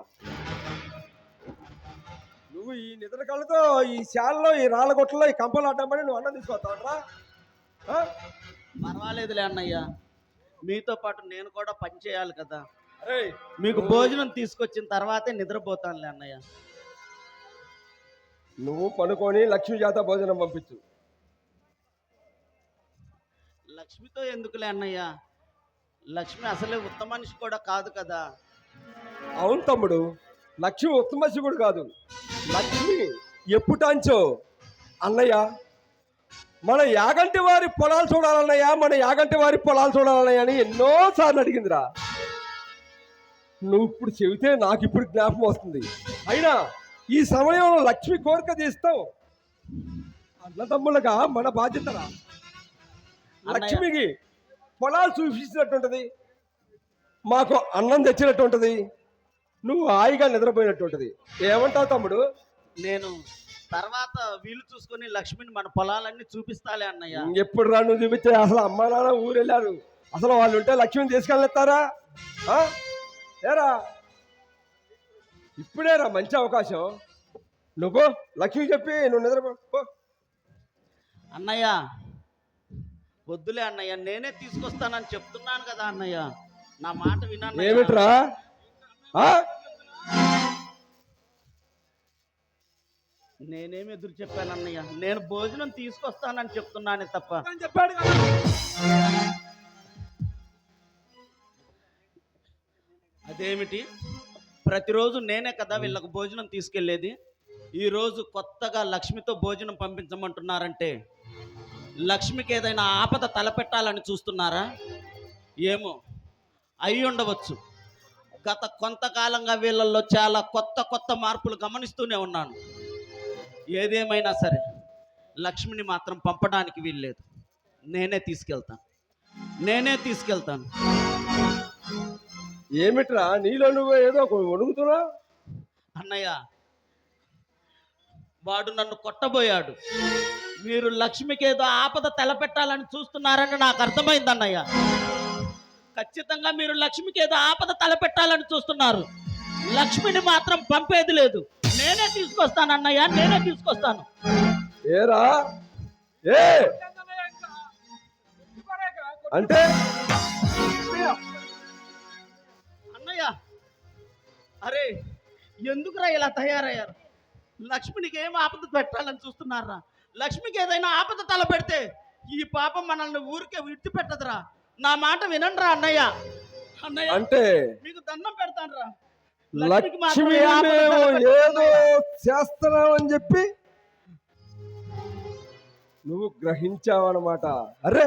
నువ్వు ఈ నిద్ర కళ్ళతో ఈ శాలలో ఈ రాళ్ళగొట్టలో ఈ కంపలు అడ్డమని నువ్వు అన్నం తీసుకొస్తావా? పర్వాలేదులే అన్నయ్య, మీతో పాటు నేను కూడా పని చేయాలి కదా. అరే మీకు భోజనం తీసుకొచ్చిన తర్వాతే నిద్రపోతానులే అన్నయ్య. నువ్వు పనుకొని లక్ష్మి చేత భోజనం పంపించు. లక్ష్మితో ఎందుకులే అన్నయ్య, లక్ష్మి అసలే ఉత్తమ మనిషి కూడా కాదు కదా. అవును తమ్ముడు, లక్ష్మి ఉత్తమ శివుడు కాదు. లక్ష్మి ఎప్పుటాంచో అన్నయ్య మన యాగంటి వారి పొలాలు చూడాలన్నయ్యా, మన యాగంటి వారి పొలాలు చూడాలన్నయ్య అని ఎన్నోసార్లు అడిగిందిరా. నువ్వు ఇప్పుడు చెబితే నాకు ఇప్పుడు జ్ఞాపకం వస్తుంది. అయినా ఈ సమయంలో లక్ష్మి కోరిక తీస్తావు, అన్నదమ్ములుగా మన బాధ్యతరా. లక్ష్మికి పొలాలు చూపించినట్టుంటది, మాకు అన్నం తెచ్చినట్టుంటది, నువ్వు హాయిగా నిద్రపోయినట్టుంటది. ఏమంటావు తమ్ముడు? నేను తర్వాత వీలు చూసుకొని లక్ష్మిని మన పొలాలన్నీ చూపిస్తాలే అన్నయ్య. ఎప్పుడు రా నువ్వు చూపిస్తే? అసలు అమ్మా నాన్న ఊరు వెళ్ళారు, అసలు వాళ్ళు ఉంటే లక్ష్మిని తీసుకెళ్ళేస్తారా? ఏరా ఇప్పుడేరా మంచి అవకాశం. నువ్వు లక్ష్మి చెప్పి నువ్వు నిద్రపో. అన్నయ్య వద్దులే అన్నయ్య, నేనే తీసుకొస్తానని చెప్తున్నాను కదా అన్నయ్య, నా మాట విన్నాను. ఏమిట్రా? నేనేమి ఎదురు చెప్పాను అన్నయ్య, నేను భోజనం తీసుకొస్తానని చెప్తున్నానే తప్ప. చెప్పాడు కదా. అదేమిటి, ప్రతిరోజు నేనే కదా వీళ్ళకు భోజనం తీసుకెళ్లేది, ఈరోజు కొత్తగా లక్ష్మితో భోజనం పంపించమంటున్నారంటే లక్ష్మికి ఏదైనా ఆపద తలపెట్టాలని చూస్తున్నారా? ఏమో అయి ఉండవచ్చు. గత కొంతకాలంగా వీళ్ళల్లో చాలా కొత్త కొత్త మార్పులు గమనిస్తూనే ఉన్నాను. ఏదేమైనా సరే లక్ష్మిని మాత్రం పంపడానికి వీల్లేదు, నేనే తీసుకెళ్తాను. ఏమిట్రా నీలో నువ్వు ఏదో వణుకుతున్నా? అన్నయ్య వాడు నన్ను కొట్టబోయాడు, మీరు లక్ష్మికి ఏదో ఆపద తలపెట్టాలని చూస్తున్నారని నాకు అర్థమైంది అన్నయ్య. ఖచ్చితంగా మీరు లక్ష్మికి ఏదో ఆపద తలపెట్టాలని చూస్తున్నారు. లక్ష్మిని మాత్రం పంపేది లేదు. నేనే తీసుకొస్తాను అన్నయ్య, నేనే తీసుకొస్తాను. ఏరా ఏ అంటే అన్నయ్య, అరే ఎందుకురా ఇలా తయారయ్యారు? లక్ష్మినికి ఏం ఆపద పెట్టాలని చూస్తున్నారా? లక్ష్మికి ఏదైనా ఆపద తలపెడితే ఈ పాపం మనల్ని ఊరికే విడిచిపెట్టదురా. నా మాట వినండిరా అన్నయ్య. అన్నయ్య అంటే మీకు దండం పెడతానురా. లక్ష్మి మేము ఏదో చేస్తున్నామని చెప్పి నువ్వు గ్రహించావన్నమాట. అరే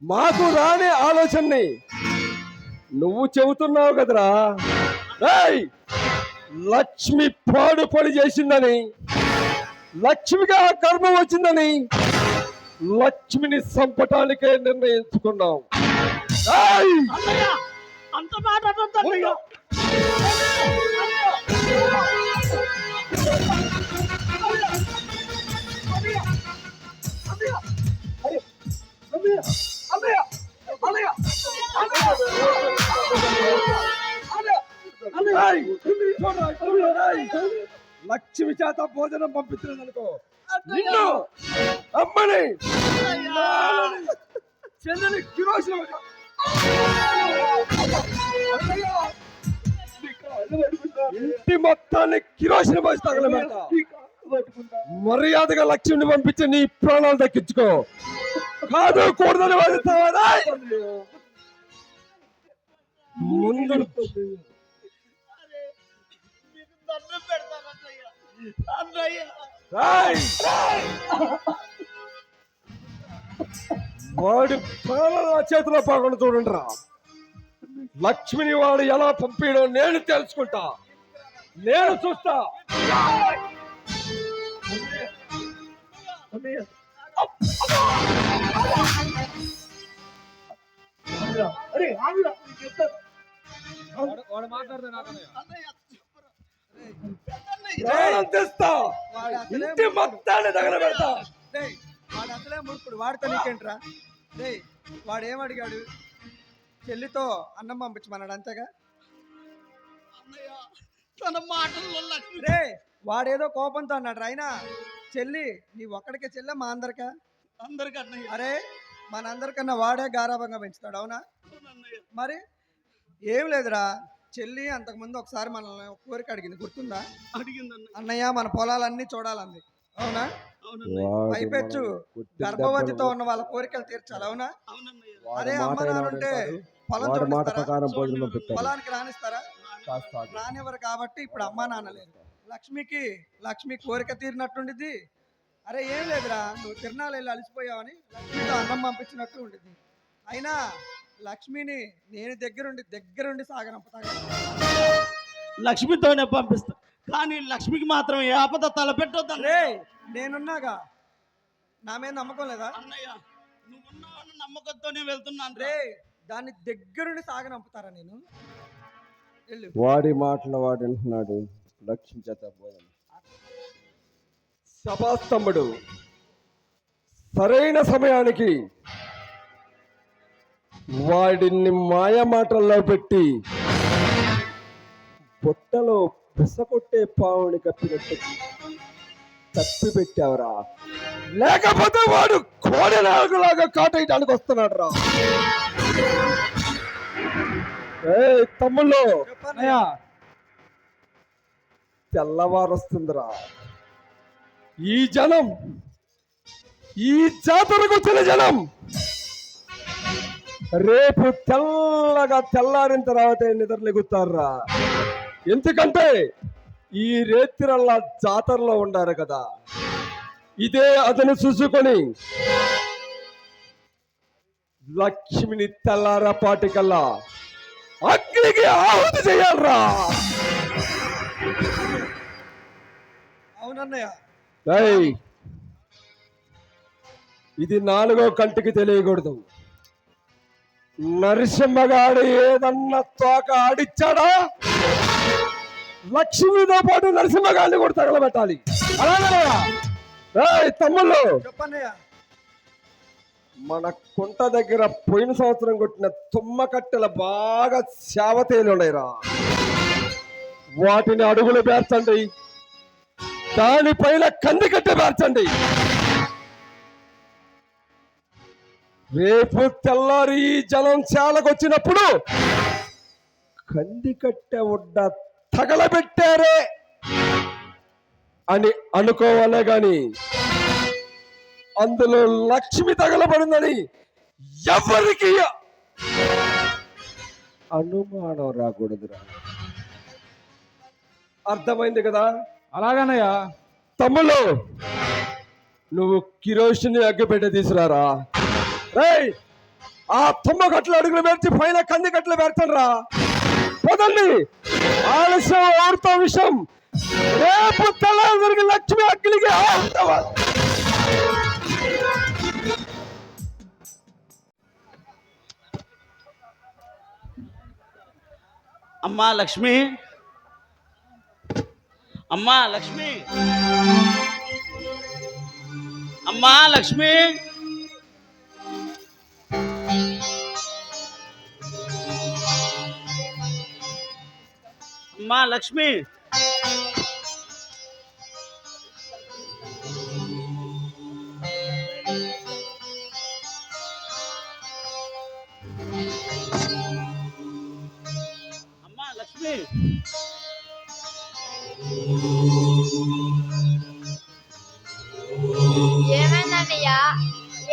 మాకు రాని ఆలోచనని నువ్వు చెబుతున్నావు కదరా. ఏయ్, లక్ష్మి పాడు పని చేసిందని, లక్ష్మిగా గర్భం వచ్చిందని లక్ష్మిని చంపటానికే నిర్ణయించుకున్నాం. ఏయ్! అన్నయ్య అంత మాట అనొద్దు అన్నయ్య. ఏయ్! లక్ష్మి చేత భోజనం పంపించినదనుకో నిన్ను అమ్మని చెల్లెని కిరోసిన ఇంటి మొత్తాన్ని కిరోసిన పోసి తగలబెడతా. మర్యాదగా లక్ష్మిని పంపించి నీ ప్రాణాలు దక్కించుకో. కాదు కూడదని వాదిస్తావా? ముందు మీకు దండం పెడతాను అన్నయ్య. అన్నయ్య వాడి ప్రాణాలు నా చేతిలో పగలు చూడండి రా. లక్ష్మిని వాడు ఎలా పంపించడం నేను తెలుసుకుంటా, నేను చూస్తా. ప్రాణం తెస్తా, ఇంటి మొత్తాన్ని తగలబెడతా. రేయ్, వాడు అసలే మూర్ఖుడు, వాడితో నీకేంట్రా? రే వాడు ఏమడిగాడు? చెల్లితో అన్నం పంపించమన్నాడు, అంతేగా? అన్నయ్య తన మాటల్లో లక్ష్మి రే వాడేదో కోపంతో అన్నాడు. అయినా చెల్లి నీ ఒక్కడికే చెల్లె, మా అందరికా? అందరికి అన్నయ్య. అరే మనందరికన్నా వాడే గారాభంగా పెంచుతాడు, అవునా? అవునన్నయ్య. మరి ఏం లేదురా, చెల్లి అంతకుముందు ఒకసారి మనల్ని ఒక కోరిక అడిగింది, గుర్తుందా? అడిగింది అన్నయ్య. అన్నయ్య మన పొలాలన్నీ చూడాలంది, అవునా? అవునన్నయ్య. పైపెచ్చు గర్భవతితో ఉన్న వాళ్ళ కోరికలు తీర్చాలి, అవునా? అవునన్నయ్య. అదే అమ్మ నాన్నుంటే పొలం చూపిస్తారా? పొలానికి రానిస్తారా? రానివ్వరు. కాబట్టి ఇప్పుడు అమ్మా నాన్న లేదు. లక్ష్మి కోరిక తీరినట్టుండిద్ది. అరే ఏం లేదురా, నువ్వు తిరణాలు వెళ్ళి అలసిపోయావని లక్ష్మితో అన్నం పంపించినట్టు ఉండిద్ది. అయినా లక్ష్మిని నేను దగ్గరుండి సాగనంపుతాను. లక్ష్మితోనే పంపిస్తా, కానీ లక్ష్మికి మాత్రం ఏ ఆపద తలపెట్టొద్దు రే నేనున్నాగా, నా మీద నమ్మకం లేదా? అన్నయ్య. నువ్వున్నావన్న నమ్మకంతోనే వెళ్తున్నాను రే దాన్ని దగ్గరుండి సాగనంపుతారా నేను? వెళ్ళు. వాడి మాటలు వాడు వింటున్నాడు. లక్ష్మి చేత భోజనం. సభాస్తంభుడు సరైన సమయానికి వాడిని మాయ మాటల్లో పెట్టి పొట్టలో పిసకొట్టే పావుని కప్పినట్టు తప్పి పెట్టావురా. లేకపోతే వాడు కోడి నాగులాగా కాటేయడానికి వస్తున్నాడు రా. తమ్ముళ్ళు తెల్లవారొస్తుందిరా. ఈ జనం, ఈ జాతరకు వచ్చిన జనం రేపు తెల్లారిన తర్వాత నిద్రలెగుతారా. ఎందుకంటే ఈ రేతిరల్లా జాతరలో ఉండారు కదా. ఇదే అతను చూసుకొని లక్ష్మిని తెల్లారపాటికల్లా అగ్నికి ఆహుతి చేయాలరా. అవునన్నయ్య. ఇది నాలుగో కంటికి తెలియకూడదు. నరసింహగాడు ఏదన్నా తోక ఆడిచ్చాడా లక్ష్మితో పాటు నరసింహగాడిని కూడా తగలబెట్టాలి. అలాగే తమ్ముళ్ళు చెప్పన్నయ్య. మన కుంట దగ్గర పోయిన సంవత్సరం కొట్టిన తుమ్మ కట్టెలు బాగా శావతేలు ఉన్నాయిరా. వాటిని అడుగులు పేర్చండి, దానిపైన కందికట్టె పేర్చండి. రేపు తెల్లారి ఈ జనం చాలకొచ్చినప్పుడు కందికట్టె ఉడ్డ తగలబెట్టారే అని అనుకోవాలే గాని అందులో లక్ష్మి తగలబడిందని ఎవరికి అనుమానం రాకూడదురా. అర్థమైంది కదా? అలాగనయ్యా. తమ్ముళ్ళు, నువ్వు కిరోషిని అగ్గిపెట్టె తీసుకురారా. రేయ్, ఆ తుమ్మ కట్టలు అడుగులు పెట్టి పైన కంది కట్టలు పెడతారా. పదండి, ఆలస్యం ఆడుతో విషయం. రేపు తెల్లవారికి లక్ష్మి అగ్గిలికి అమ్మా లక్ష్మి, అమ్మా లక్ష్మి, అమ్మా లక్ష్మి, అమ్మా లక్ష్మి. అమ్మా లక్ష్మి. ఏమైందన్నయ్యా?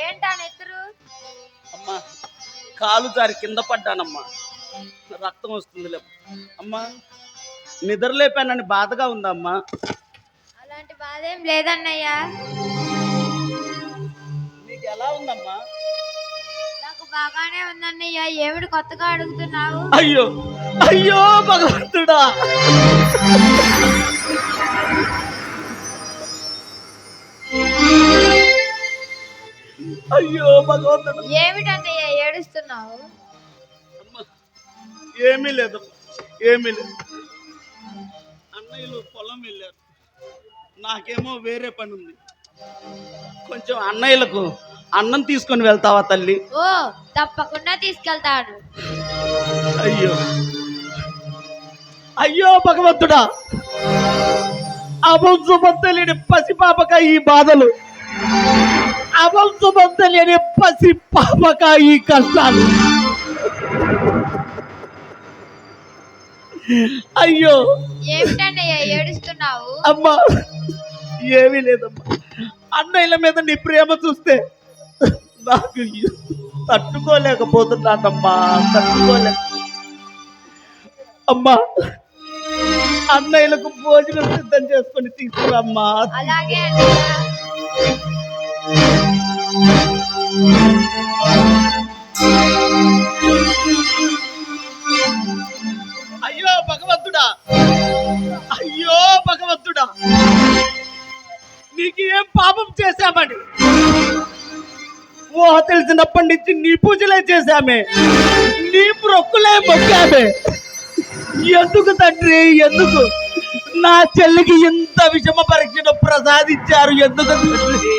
ఏంటా నెత్తురు? అమ్మా, కాలు జారి కింద పడ్డానమ్మా, రక్తం వస్తుంది. అమ్మా, నిద్రలేపానని బాధగా ఉందమ్మా. అలాంటి బాధ ఏం లేదన్నయ్యా. నీకు ఎలా ఉందమ్మా? నాకు బాగానే ఉందన్నయ్య. ఏమిటి కొత్తగా అడుగుతున్నావు? అయ్యో అయ్యో భగవంతుడా, అయ్యో భగవంతుడా. ఏమిటన్నయ్య ఏడుస్తున్నావు? అమ్మా, ఏమీ లేదమ్మా, ఏమీ లేదు. అన్నయ్యలు పొలం వెళ్ళారు, నాకేమో వేరే పని ఉంది. కొంచెం అన్నయ్యలకు అన్నం తీసుకొని వెళ్తావా తల్లి? ఓ, తప్పకుండా తీసుకెళ్తాను. అయ్యో అయ్యో భగవంతుడా, అవంశుమంతలేని పసిపాపక ఈ బాధలు, అవంశుమంతలేని పసిపాపక ఈ కష్టాలు. అయ్యో ఏమిటన్నయ్య ఏడుస్తున్నావు? అమ్మా, ఏమీ లేదమ్మా. అన్నయ్యల మీద నీ ప్రేమ చూస్తే నాకు తట్టుకోలేకపోతున్నానమ్మా, తట్టుకోలేక. అమ్మా, అన్నయ్యలకు భోజనం సిద్ధం చేసుకొని తీసుకురమ్మా. అలాగే అన్నయ్య. అయ్యో భగవంతుడా, అయ్యో భగవంతుడా, నీకు ఏం పాపం చేశామని ఊహ తెలిసినప్పటి నుంచి నీ పూజలే చేశామే, నీ మొక్కులే మొక్కామే. ఎందుకు తండ్రి, ఎందుకు నా చెల్లికి ఇంత విషమ పరీక్షను ప్రసాదించారు? ఎందుకు తండ్రి?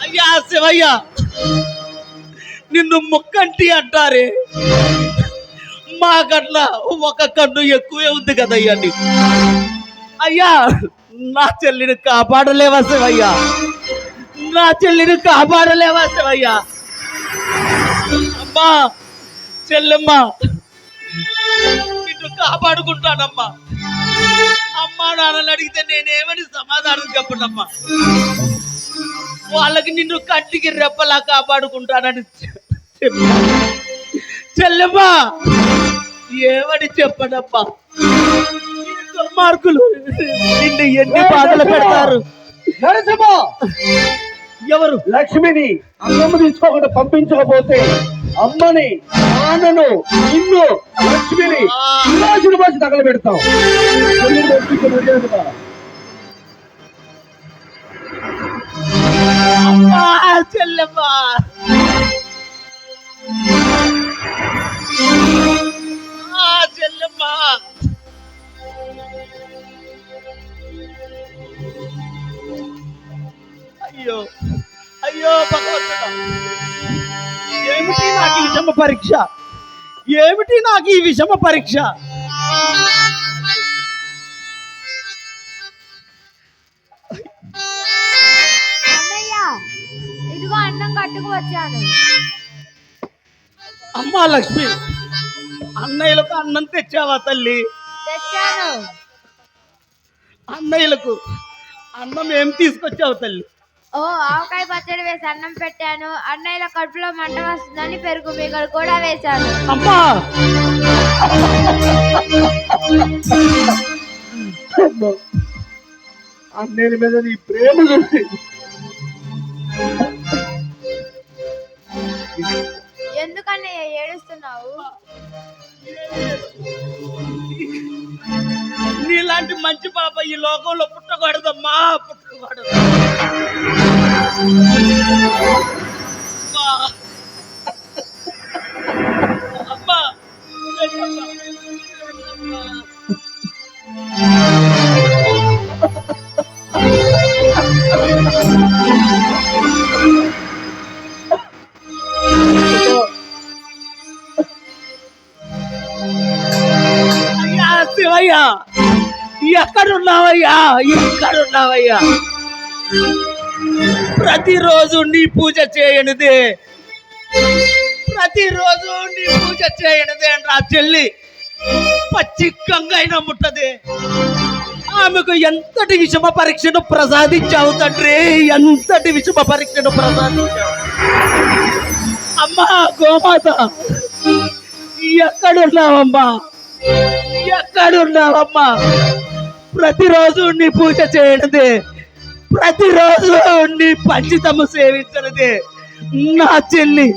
అయ్యా శివయ్య, నిన్ను ముక్కంటి అంటారే, మాకట్లా ఒక కన్ను ఎక్కువే ఉంది కదయ్యా నీకు. అయ్యా, నా చెల్లిని కాపాడలేవా శివయ్యా? నా చెల్లిని కాపాడలేవా శివయ్యా? అమ్మా, చెల్లెమ్మ, నిన్ను కాపాడుకుంటానమ్మా. అమ్మా నాన్నని అడిగితే నేనేమని సమాధానం చెప్పనమ్మా. వాళ్ళకి నిన్ను కంటికి రెప్పలా కాపాడుకుంటానని చెల్లెమ్మా, ఏమని చెప్పనమ్మా. దుర్మార్గులు నిన్ను ఎన్ని బాధలు పెడతారు. ఎవరు? లక్ష్మిని అన్నం తీసుకోకుండా పంపించకపోతే అమ్మని, నాన్నను, నిన్ను, లక్ష్మిని ఇలాంటి భాష తగలబెడతాం. అమ్మా, చెల్లెమ్మా, చెల్లెమ్మా. అయ్యో అయ్యో భగవంతుడా, ఏమిటి నాకు విషమ పరీక్ష? ఏమిటి నాకు ఈ విషమ పరీక్ష? అన్నయ్య ఇదిగో అన్నం కట్టుకు వచ్చాను. అమ్మా లక్ష్మి, అన్నయ్యలకు అన్నం తెచ్చావా తల్లి? తెచ్చాను. అన్నయ్యలకు అన్నం ఏం తీసుకొచ్చావు తల్లి? ఓ ఆవకాయ పచ్చడి వేసి అన్నం పెట్టాను. అన్నయ్యల కడుపులో మంట వస్తుందని పెరుగు మీగలు కూడా వేశాను. అమ్మా అన్నయ్య మీద నీ ప్రేమ చూసి ఎందుకన్నయ్య ఏడుస్తున్నావు? నీలాంటి మంచి పాప ఈ లోకంలో పుట్టకూడదమ్మా, పుట్టకూడదు. అమ్మా, అయ్యా శివయ్యా, ఎక్కడున్నావయ్యా? ఎక్కడున్నావయ్యా? ప్రతిరోజు నీ పూజ చేయనిదే, ప్రతిరోజు నీ పూజ చేయనిదే నా చెల్లి పచ్చి గంగైనా ముట్టదే. ఆమెకు ఎంతటి విషమ పరీక్షను ప్రసాదించావు తండ్రి, ఎంతటి విషమ పరీక్షను ప్రసాదించావు. అమ్మా గోమాత, ఎక్కడున్నావమ్మా? ఎక్కడున్నావమ్మా? ప్రతిరోజు నీ పూజ చేయనిదే, ప్రతిరోజు నీ పంచితము సేవించనిదే నా చెల్లి,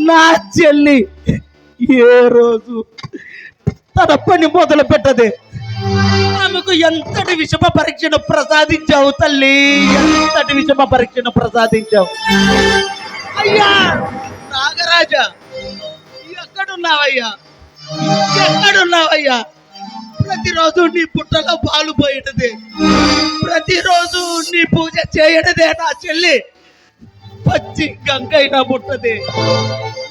నా చెల్లి ఏ రోజు తన పని మొదలు పెట్టదే. ఆమెకు ఎంతటి విషమ పరీక్షను ప్రసాదించావు తల్లి, ఎంతటి విషమ పరీక్షను ప్రసాదించావు. అయ్యా నాగరాజా, ఎక్కడున్నావయ్యా? ఎక్కడున్నావయ్యా? ప్రతిరోజు నీ పుట్టలో పాలు పోయినదే, ప్రతిరోజు నీ పూజ చేయడదే నా చెల్లి పచ్చి గంగైనా ముట్టదే.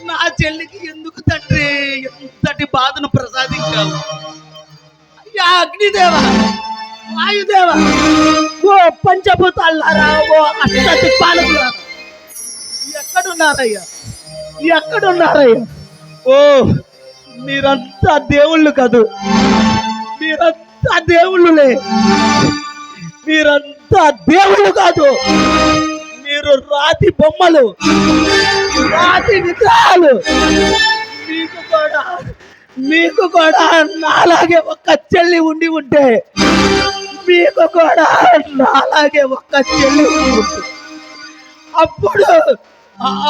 నా చెల్లికి ఎందుకు తండ్రి ఎంతటి బాధను ప్రసాదించావు? అయ్యా అగ్నిదేవ, వాయుదేవ, ఓ పంచభూతాలారా, ఓ అష్టతి పాలకులారా, ఎక్కడున్నారయ్యా? ఎక్కడున్నారయ్యా? ఓ మీరంతా దేవుళ్ళు కాదు, మీరంతా దేవుళ్ళులే, మీరంతా దేవుళ్ళు కాదు, మీరు రాతి బొమ్మలు, రాతి విగ్రహాలు. మీకు కూడా నాలాగే ఒక్క చెల్లి ఉండి ఉంటే, మీకు కూడా నాలాగే ఒక్క చెల్లి ఉండి ఉంటే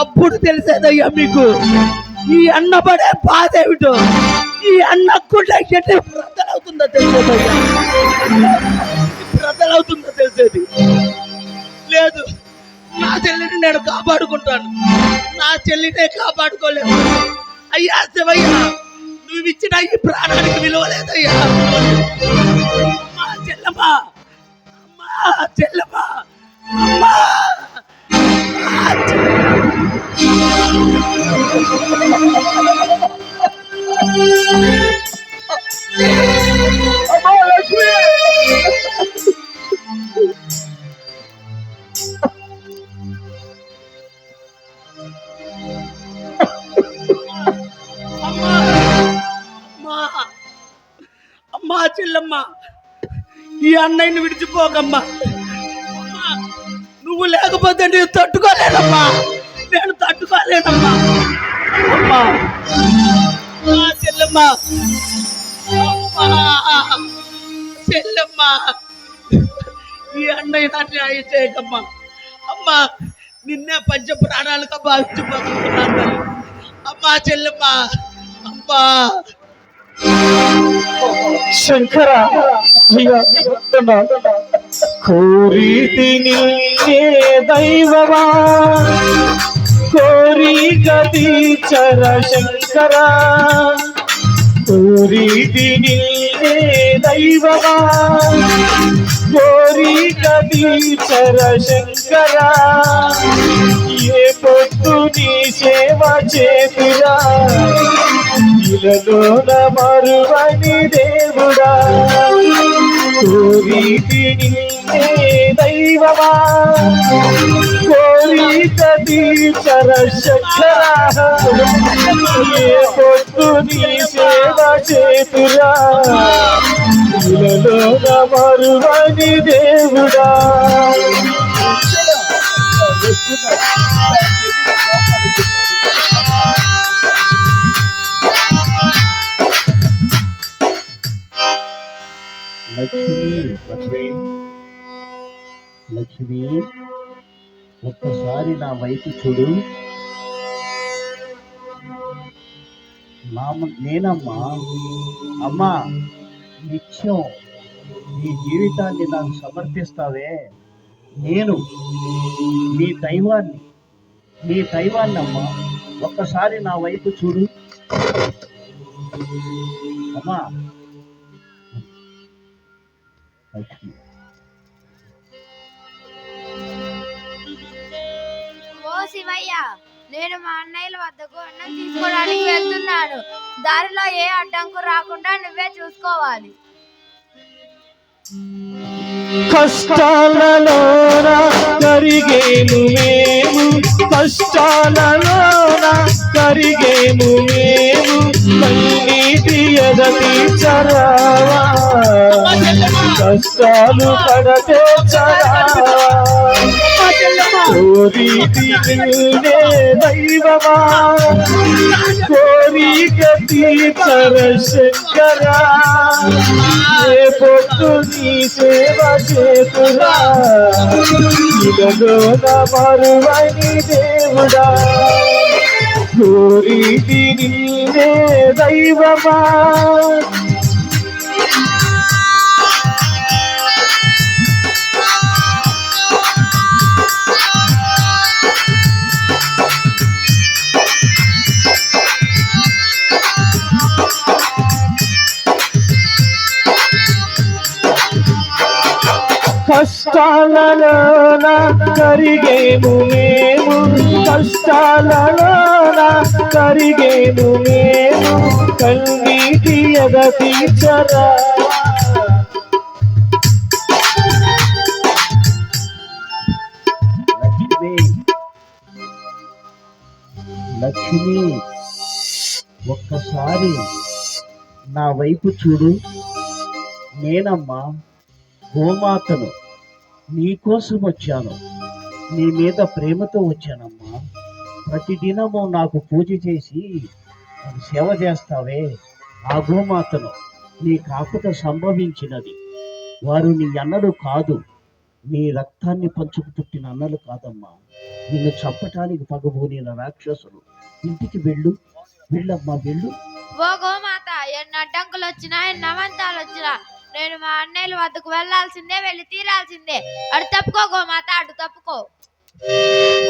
అప్పుడు తెలిసేదయ్యా మీకు ఈ అన్నపడే బాధ ఏమిటో, ఈ అన్న కూడా ఎట్లా బ్రతలవుతుందో తెలిసేదయ్యా, బ్రతలవుతుందో తెలిసేది లేదు. నా చెల్లిని నేను కాపాడుకుంటాను, నా చెల్లినే కాపాడుకోలేదు. అయ్యా శివయ్య, నువ్వు ఇచ్చిన ఈ ప్రాణానికి విలువ లేదయ్యా. అమ్మా చెల్లమ్మా, అమ్మా చెల్లమ్మా, అమ్మా లక్ష్మి. అమ్మా చెల్లమ్మ, ఈ అన్నయ్యని విడిచిపోకమ్మా. నువ్వు లేకపోతే నేను తట్టుకోలేనమ్మా, నేను తట్టుకోలేనమ్మా. అమ్మా చెల్లమ్మ, చెల్లమ్మ, ఈ అన్నయ్య అన్యాయం చేయకమ్మా. అమ్మా నిన్నే పంచ ప్రాణాలుగా భావించిపోతున్నాను. అమ్మా చెల్లమ్మ, అమ్మా. శంకర కోరితి నీవే దైవమా, కోరి గది చర శంకర, కోరితి నీవే దైవమా, కోరిక తీర్చర శంకరా ఏ పొద్దు నీ సేవ చేతురా ఇలలోన మరువని దేవుడా కోరితి నిన్నే దైవమా కోరిక తీర్చర శంకరా ఏ పొద్దు నీ సేవ చేతురా ఇలలోన మరువని దేవుడా లక్ష్మి ఒక్కసారి నా వైపు చూడు. నేనమ్మా అమ్మా నిత్యం నీ జీవితాన్ని నాకు సమర్పిస్తావే నేను నీ దైవాన్ని అమ్మా ఒక్కసారి నా వైపు చూడు అమ్మా. లక్ష్మి ఓ శివయ్య, నేను మా అన్నయ్యల వద్దకు అన్నం తీసుకోవడానికి వెళ్తున్నాను. దారిలో ఏ అడ్డంకు రాకుండా నువ్వే చూసుకోవాలి. కష్టాలలోన కరిగేము మేము కష్టాలలోన కరిగేము మేము కన్నీటి ఎదటి చరావా కష్టాలు పడతే చరావా కోరితి నిన్నే దైవమా కోరిక తీర్చర శంకరా ఏ పొద్దు నీ సేవ చేతురా ఇలలోన మరువని దేవుడా కోరితి నిన్నే దైవమా కష్టాలలోన కరిగేము మేము కష్టాలలోన కరిగేము మేము కన్నీటి ఎదటి చరా లక్ష్మి ఒక్కసారి నా వైపు చూడు. నేనమ్మా గోమాతను నీకోసం వచ్చాను. నీ మీద ప్రేమతో వచ్చానమ్మా. ప్రతిదినము నాకు పూజ చేసి సేవ చేస్తావే ఆ గోమాతను నీ కాకుత సంభవించినది. వారు నీ అన్నలు కాదు, నీ రక్తాన్ని పంచుకు పుట్టిన అన్నలు కాదమ్మా. నిన్ను చంపటానికి పగబోనిన రాక్షసులు. ఇంటికి వెళ్ళమ్మా వెళ్ళు. ఓ గోమాత, ఎన్ని అడ్డంకులు వచ్చినా ఎన్ని అవంతాలు వచ్చినా నేను మా అన్నయ్యల వద్దకు వెళ్ళాల్సిందే, వెళ్ళి తీరాల్సిందే. అటు తప్పుకో గోమాత, అటు తప్పుకో.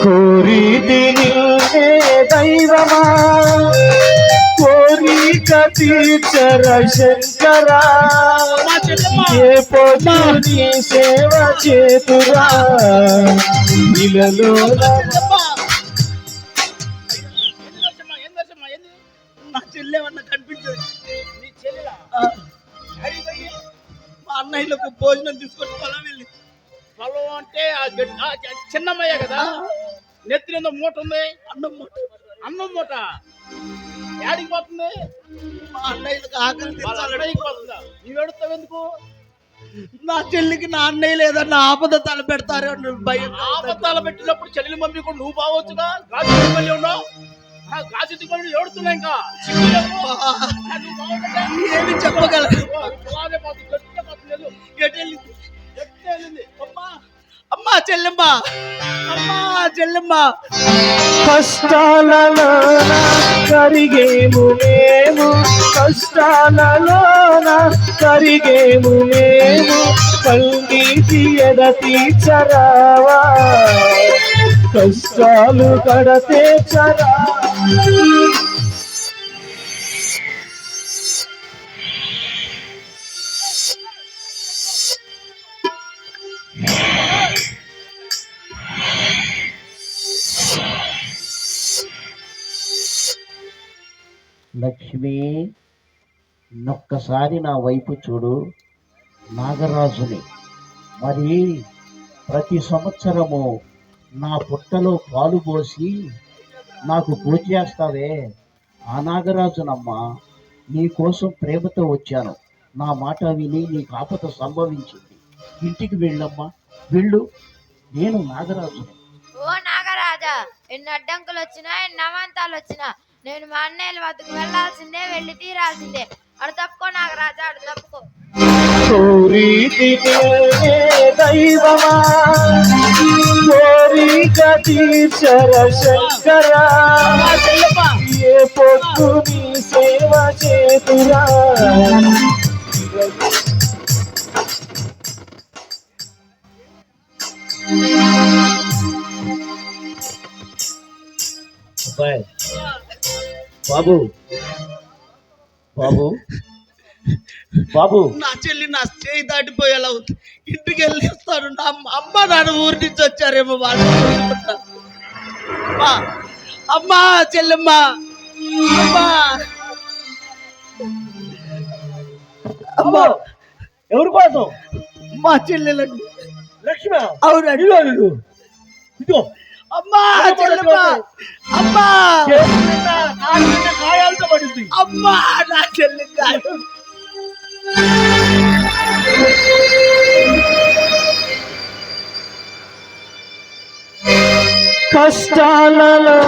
కోరితి నిన్నే దైవమా కోరిక తీర్చర శంకరా ఏ పొద్దు నీ సేవ చేతురా ఇలలోన నా చెల్లెమన్నా కనిపించదు. నీ చెల్లెలా మా అన్నయ్యలకు భోజనం తీసుకొని పొలం వెళ్ళి పొలం అంటే చిన్నమ్మయ్య కదా. నెత్తిన మూట ఉంది, అన్నం మూట యాడికి పోతుంది? మా అన్నయ్యలకు ఆకలి పోతుందా? నీవు ఎడుతావు ఎందుకు? నా చెల్లికి నా అన్నయ్య లేదన్న ఆపద తల పెడతారు భయం. ఆపద తల పెట్టినప్పుడు చెల్లి మమ్మీ కూడా నువ్వు బావచ్చుగా. గాజు మళ్ళీ ఉన్నావు, గాజు మళ్ళీ ఏడుతున్నా. ఇంకా ఏమి చెప్పగలరు? అమ్మా చెల్లెమ్మ, అమ్మా చెల్లెమ్మ. కష్టాలలోన కరిగేము మేము కష్టాలలోన కరిగేము మేము కన్నీటి ఎదటి చరావా కష్టాలు కడతే చరా. లక్ష్మి, ఒక్కసారి నా వైపు చూడు. నాగరాజుని మరి ప్రతి సంవత్సరము నా పుట్టలో పాలు పోసి నాకు పూజ చేస్తావే, ఆ నాగరాజునమ్మా. నీ కోసం ప్రేమతో వచ్చాను. నా మాట విని నీకు ఆపద సంభవించింది. ఇంటికి వెళ్ళమ్మా, వెళ్ళు. నేను నాగరాజుని. ఓ నాగరాజా, ఎన్ని అడ్డంకులు వచ్చినా ఎన్ని అవాంతాలు వచ్చినా నేను మా అన్నయ్యల వద్దకు వెళ్ళాల్సిందే, వెళ్ళి తీరాల్సిందే. అడు తప్పుకో నాగరాజా, అడు తప్పుకో. దైవమా కోరిక తీర్చర శంకర, ఏ పొద్దు నీ సేవ చేతురా. అబ్బాయి, బాబు బాబు బాబు, నా చెల్లి నా చేయి దాటిపోయేలా ఉంది. ఇంటికి వెళ్ళిస్తాను. నా అమ్మ నాన్న ఊరి నుంచి వచ్చారేమో వాళ్ళు. అమ్మా, అమ్మా, చెల్లెమ్మ, అమ్మా. అమ్మా, ఎవరి కోసం? మా చెల్లెలండి. లక్ష్మి, అవునండి. ఇదిగో అమ్మా, చెల్లెమ్మ, అమ్మా, గాయాలతో పడింది. అమ్మా, నా చెల్లి గాయం. కష్టాలలో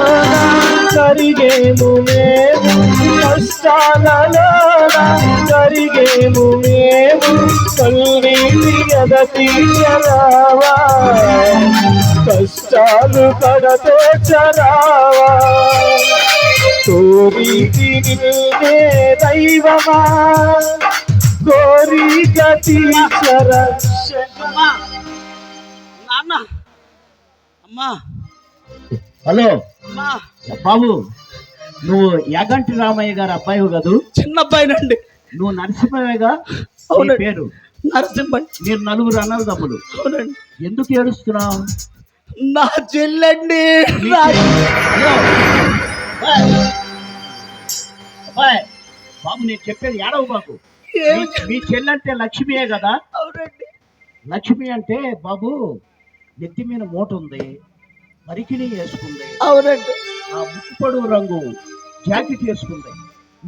కరిగేము మేము, కష్టాలలో కరిగేము మేము, కన్నీటి ఎద తీర్చరావా, కష్టాలు కడతేర్చరావా. కోరితి నిన్నే దైవమా, కోరిక తీర్చర. అమ్మా, నాన్న, అమ్మా, హలో అమ్మా. బాబు, నువ్వు యాగంటి రామయ్య గారు అబ్బాయి కదూ? చిన్న అబ్బాయినండి. నువ్వు నరసింహయ్యగా అవునండి. పేరు? నరసింహ. మీరు నలుగురు అన్నదమ్ములు. అవునండి. ఎందుకు ఏడుస్తున్నావు? నా చెల్లండి. హలో అబ్బాయి, బాబు నేను చెప్పేది ఏడవ బాబు. మీ చెల్లంటే లక్ష్మియే కదా? అవునండి. లక్ష్మి అంటే బాబు నెత్తి మీద మూట ఉంది, పరికిణి వేసుకుంది. అవునండి. ఆ ముక్కుపొడు రంగు జాకెట్ వేసుకుంది.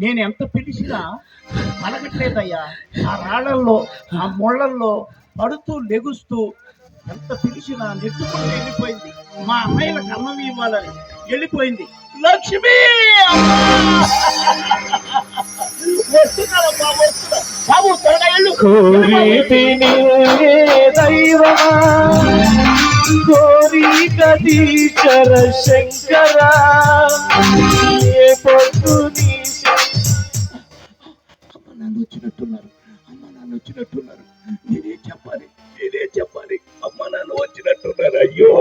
నేను ఎంత పిలిచినా పలకట్లేదయ్యా. ఆ రాళ్ళల్లో ఆ ముళ్ళల్లో పడుతూ లెగుస్తూ ఎంత పిలిచినా నెట్టుకుని వెళ్ళిపోయింది. మా అమ్మాయిలకు అన్నం ఇవ్వాలని వెళ్ళిపోయింది. లక్ష్మి, వస్తున్నారమ్మా, వస్తున్నా. బాబు త్వరగా వెళ్ళు. కోరితి నిన్నే దైవమా, కోరిక తీర్చర శంకర, ఏ పొద్దు నీ అమ్మ నాన్న వచ్చినట్టున్నారు. అమ్మ నాన్న వచ్చినట్టున్నారు. నేనే చెప్పాలి, నేనే చెప్పాలి. అమ్మ నాన్న వచ్చినట్టున్నారు. అయ్యో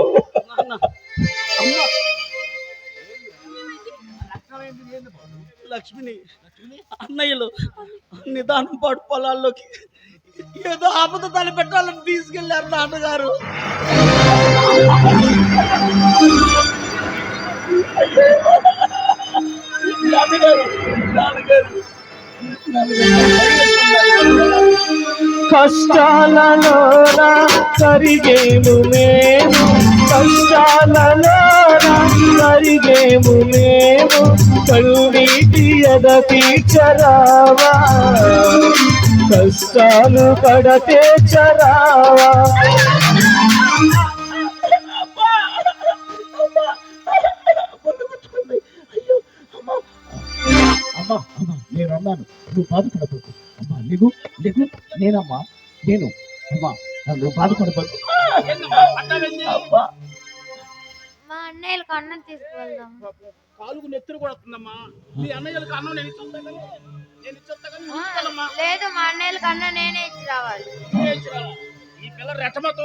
లక్ష్మిని అన్నయ్యలు నిదానం పాటు పొలాల్లోకి ఏదో ఆపద తల పెట్టాలని తీసుకెళ్లారు నాన్నగారు. కష్టాలలో కరిగేము మేము, కష్టాలలో కరిగేము మేము, కన్నీటి ఎద తీర్చరావా, కష్టాలు కడతేర్చరావా. అమ్మా, అమ్మా, నేను అన్నాను, నువ్వు బాధపడబోకు. అమ్మా లేగు, లేగు. నేనమ్మా, నేను. అమ్మా నువ్వు బాధపడబోకు. అమ్మా, మా అన్నయ్యలకు అన్నం తీసుకువెళ్దాం. కాలుకు నెత్తురు కూడా వస్తుందమ్మా. మీ అన్నయ్యలకు అన్నం నేను ఇచ్చేస్తా కానీ, నేను ఇచ్చేస్తా కానీ నువ్వు ఇచ్చేయాలమ్మా. లేదు, మా అన్నయ్యలకు అన్నం నేనే ఇచ్చి రావాలి. నువ్వే ఇచ్చి రావాలి. ఈ పిల్ల రెట్టమొత్తం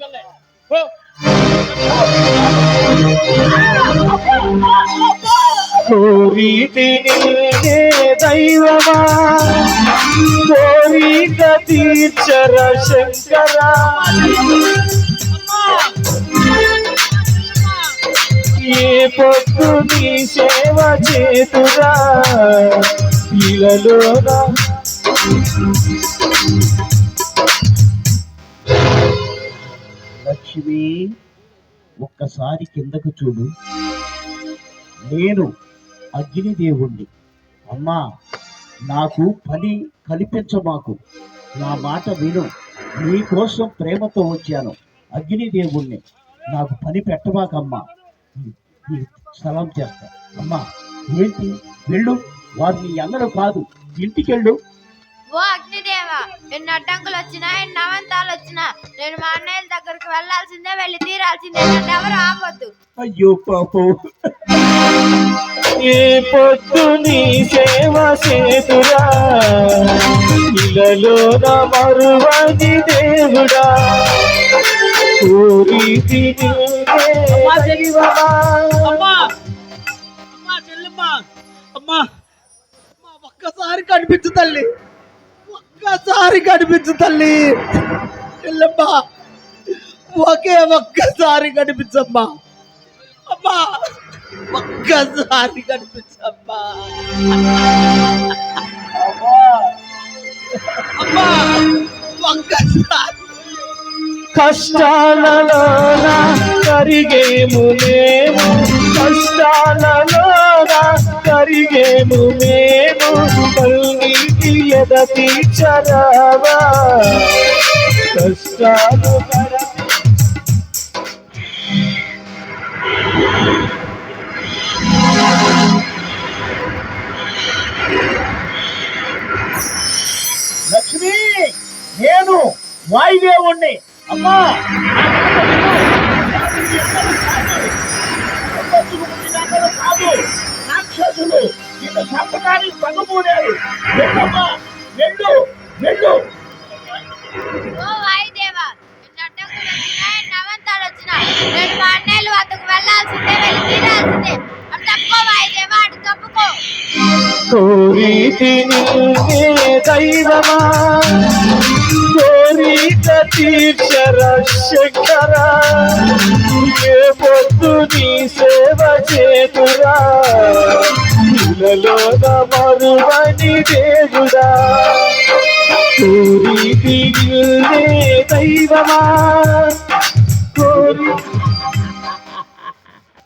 పిల్ల. ఓ కోరితి నిన్నే దైవమా, కోరిక తీర్చర శంకర, ఏ పొద్దు నీ సేవ చేతురా ఇలలోన. లక్ష్మి ఒక్కసారి కిందకు చూడు, నేను అగ్నిదేవుణ్ణి. అమ్మా నాకు పని కల్పించమాకు, నా మాట విను, నీ కోసం ప్రేమతో వచ్చాను. అగ్నిదేవుణ్ణి, నాకు పని పెట్టమాకమ్మా. నీకు సలాం చేస్తా. అమ్మా ఏంటి, వెళ్ళు, వారిని అందరూ కాదు, ఇంటికెళ్ళు. ఓ అగ్నిదేవ, ఎన్ని అడ్డంకులు వచ్చినా ఎన్ని అవంతాలు వచ్చినా నేను మా అన్నయ్యల దగ్గరికి వెళ్ళాల్సిందే, వెళ్ళి తీరాల్సిందే. నన్ను ఎవరు ఆపొద్దు. అయ్యో పాపం, ఏ పొద్దు నీ సేవ చేతురా ఇలలోన మరువని దేవుడా. కోరితి అమ్మా ఒక్కసారి కనిపించు తల్లి, ఒక్కసారి కనిపించు తల్లి. చెల్లెమ్మ ఒకే ఒక్కసారి కనిపించమ్మా. అమ్మా ఒక్కసారి కనిపించమ్మా. అమ్మా ఒక్కసారి. కష్టాలలోన కరిగేము మేము, కష్టాలలోన కరిగేము మేము, కల్నీటి ఎద తీర్చరావా. కష్టాలు లక్ష్మి, నేను వాయుదేవుణ్ణి. అమ్మా కాదు, రాక్షసులు నిన్ను చంపడానికి పగబూడారు. వెళ్ళమ్మా, వెళ్ళు, వెళ్ళు. ఓ వాయుదేవా, ఎన్ని అడ్డంకులు వచ్చినా ఎన్ని అవంతాలు వచ్చినా నేను మా అన్నయ్యల వద్దకు వెళ్ళాల్సిందే, వెళ్ళి తీరాల్సిందే. అటు తప్పుకో వాయుదేవా, అటు తప్పుకో. కోరితి నీవే దైవమా, కోరిక తీర్చర శంకర. ఏ పొద్దు నీ సేవ చేతురా ఇలలోన మరువని దేవుడా. కోరితి నీవే దైవమా, కోరి.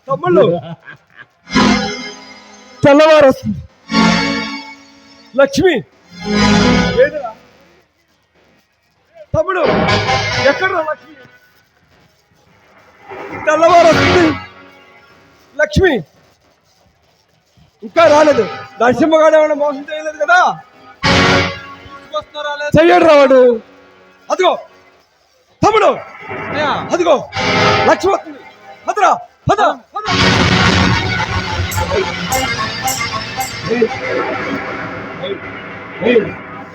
తమ్ముళ్ళు తెల్లవారు వస్తుంది. లక్ష్మి ఏదిరా? తమ్ముడు ఎక్కడ్రా లక్ష్మి? తెల్లవారు వస్తుంది, లక్ష్మి ఇంకా రాలేదు. నరసింహగాడు ఏమైనా మోసం చేయలేదు కదా? చెయ్యడు రావాడు. అదిగో తమ్ముడు, అదిగో లక్ష్మి వస్తుంది. పదరా, పద పద.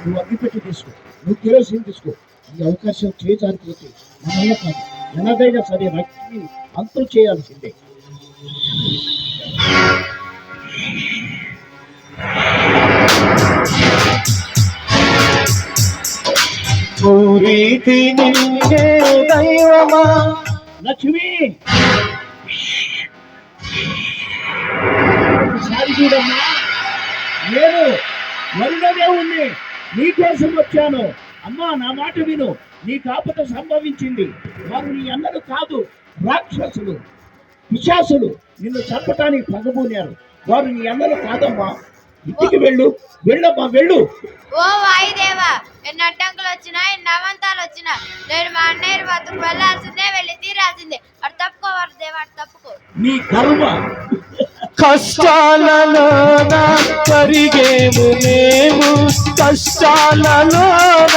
నువ్వు అగ్గిపెట్టి తీసుకో, నువ్వు కిరోసిన్ తీసుకో. ఈ అవకాశం చేయడానికి మన కాదు, ఎలాగైనా సరే లక్ష్మి అంతం చేయాల్సిందే. కోరితి నిన్నే దైవమా. లక్ష్మి ఒకసారి చూడమ్మా, నేను వరుణదేవుణ్ణి నీకోసం వచ్చాను. అమ్మా నా మాట విను, నీ కాపత సంభవించింది. వారు నీ అన్నలు కాదు, రాక్షసులు, పిశాసులు నిన్ను చంపటానికి పగబూనారు. వారు నీ అన్నలు కాదమ్మా. ఇంటికి వెళ్ళు, వెళ్ళమ్మా, వెళ్ళు. ఓ వాయుదేవా, ఎన్ని అడ్డంకులు వచ్చినా ఎన్ని అవంతాలు వచ్చినా నేను మా అన్నయ్య వద్దకు వెళ్ళాల్సిందే, వెళ్ళి తీరాల్సిందే. అటు తప్పుకో వాయుదేవా, అటు తప్పుకో. నీ కర్మ. కష్టాలలోన కరిగేము మేము, కష్టాలలోన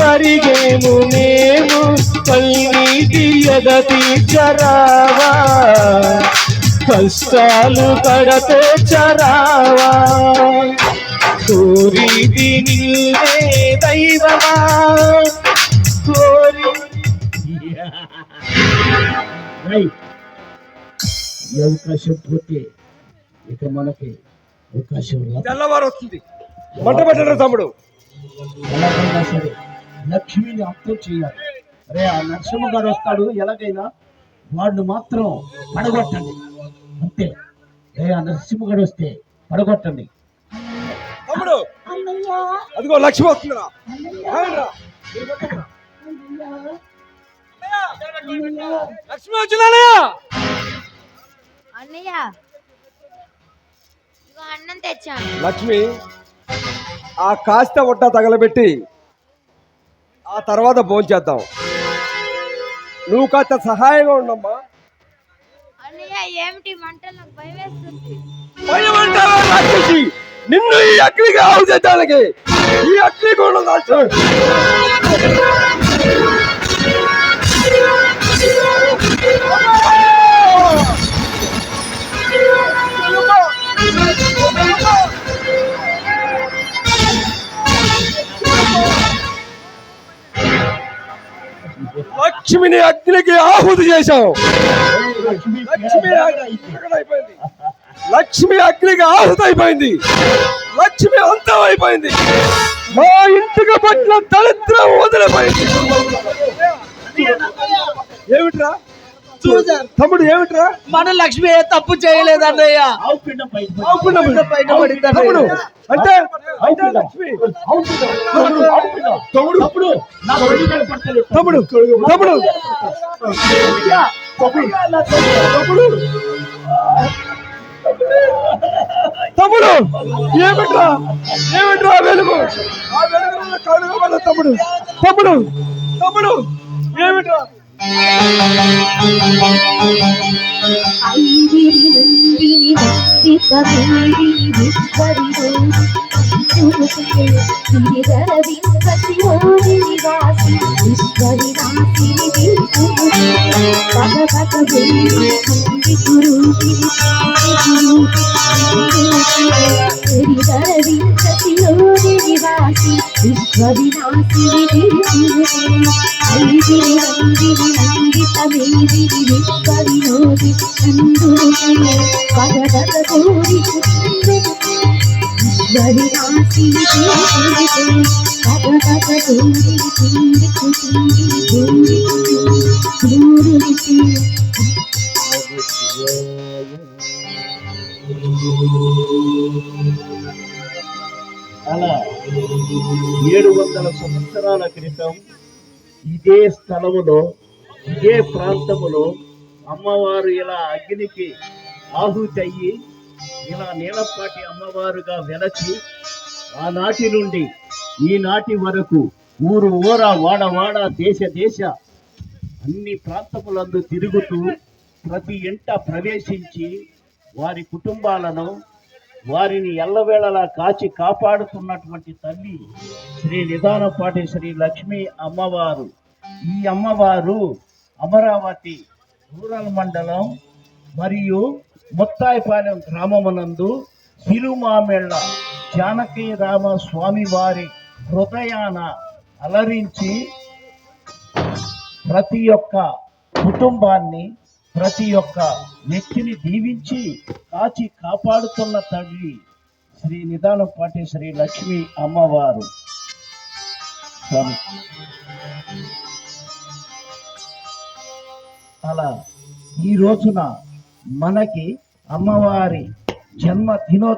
కరిగేము మేము, కల్నీటి ఎద తీర్చరావా. కష్టాలు కడతే చరావా. కోరితి నీవే దైవమా, కోరి. ఈ అవకాశం పోతే ఇక మనకి అవకాశం రాదు. తెల్లవారు వస్తుంది, మంట పెట్టరు తమ్ముడు. ఎలాగైనా సరే లక్ష్మిని అంతం చేయాలి. అరే ఆ నరసింహ గారు వస్తాడు, ఎలాగైనా వాడిని మాత్రం పడగొట్టండి. అంతే. ఏ నరసింహగడు వస్తే పడగొట్టండి. తమ్ముడు అదిగో లక్ష్మి వస్తుందిరా. రాయండిరా. లక్ష్మి వచ్చిందన్నయ్య. అన్నయ్య ఇగో అన్నం తెచ్చాను. లక్ష్మి ఆ కాస్త ఒట్ట తగలబెట్టి ఆ తర్వాత భోంచేద్దాం. నువ్వు కాస్త సహాయంగా ఉండమ్మా. అన్నయ్య ఏమిటి మంటలు? నాకు భయం వేస్తుంది. భయమంటావా రాక్షసి? నిన్ను ఈ అగ్నికి ఆవు చేయడానికి ఈ అగ్ని కూడా లక్ష్మిని అగ్నికి ఆహుతి చేశావు. లక్ష్మి అగ్నికి ఆహుతి అయిపోయింది. లక్ష్మి అంతం అయిపోయింది. మా ఇంటికి పట్ల దరిద్రం వదిలిపోయింది. ఏమిట్రా తమ్ముడు? ఏమిట్రా? మన లక్ష్మి ఏ తప్పు చేయలేదన్నయ్య. తమ్ముడు అంటే లక్ష్మి తమ్ముడు తమ్ముడు తమ్ముడు తమ్ముడు ఏమిట్రా? ఏమిట్రా వెలుగు? ఆ వెలుగు కడుగ తమ్ముడు. తమ్ముడు తమ్ముడు ఏమిట్రా? అలా 700 సంవత్సరాల క్రితం ఇదే స్థలములో ఇదే ప్రాంతములో అమ్మవారు ఇలా అగ్నికి ఆహుతి అయ్యి ఇలా నీలపాటి అమ్మవారుగా వెలచి ఆనాటి నుండి ఈనాటి వరకు ఊరు ఊర వాడ దేశ దేశ అన్ని ప్రాంతములందు తిరుగుతూ ప్రతి ఇంట ప్రవేశించి వారి కుటుంబాలను వారిని ఎల్లవేళలా కాచి కాపాడుతున్నటువంటి తల్లి శ్రీ నిదానపాటి శ్రీ లక్ష్మీ అమ్మవారు. ఈ అమ్మవారు అమరావతి రూరల్ మండలం మరియు ముత్తాయిపాలెం గ్రామమునందు సిలుమామెళ్ళ జానకి రామ స్వామి వారి హృదయాన అలరించి ప్రతి ఒక్క కుటుంబాన్ని ప్రతి ఒక్క వ్యక్తిని దీవించి కాచి కాపాడుతున్న తల్లి శ్రీ నిదానపాటి శ్రీ లక్ష్మీ అమ్మవారు. అలా ఈ రోజున మనకి అమ్మవారి జన్మ దినోత్సవం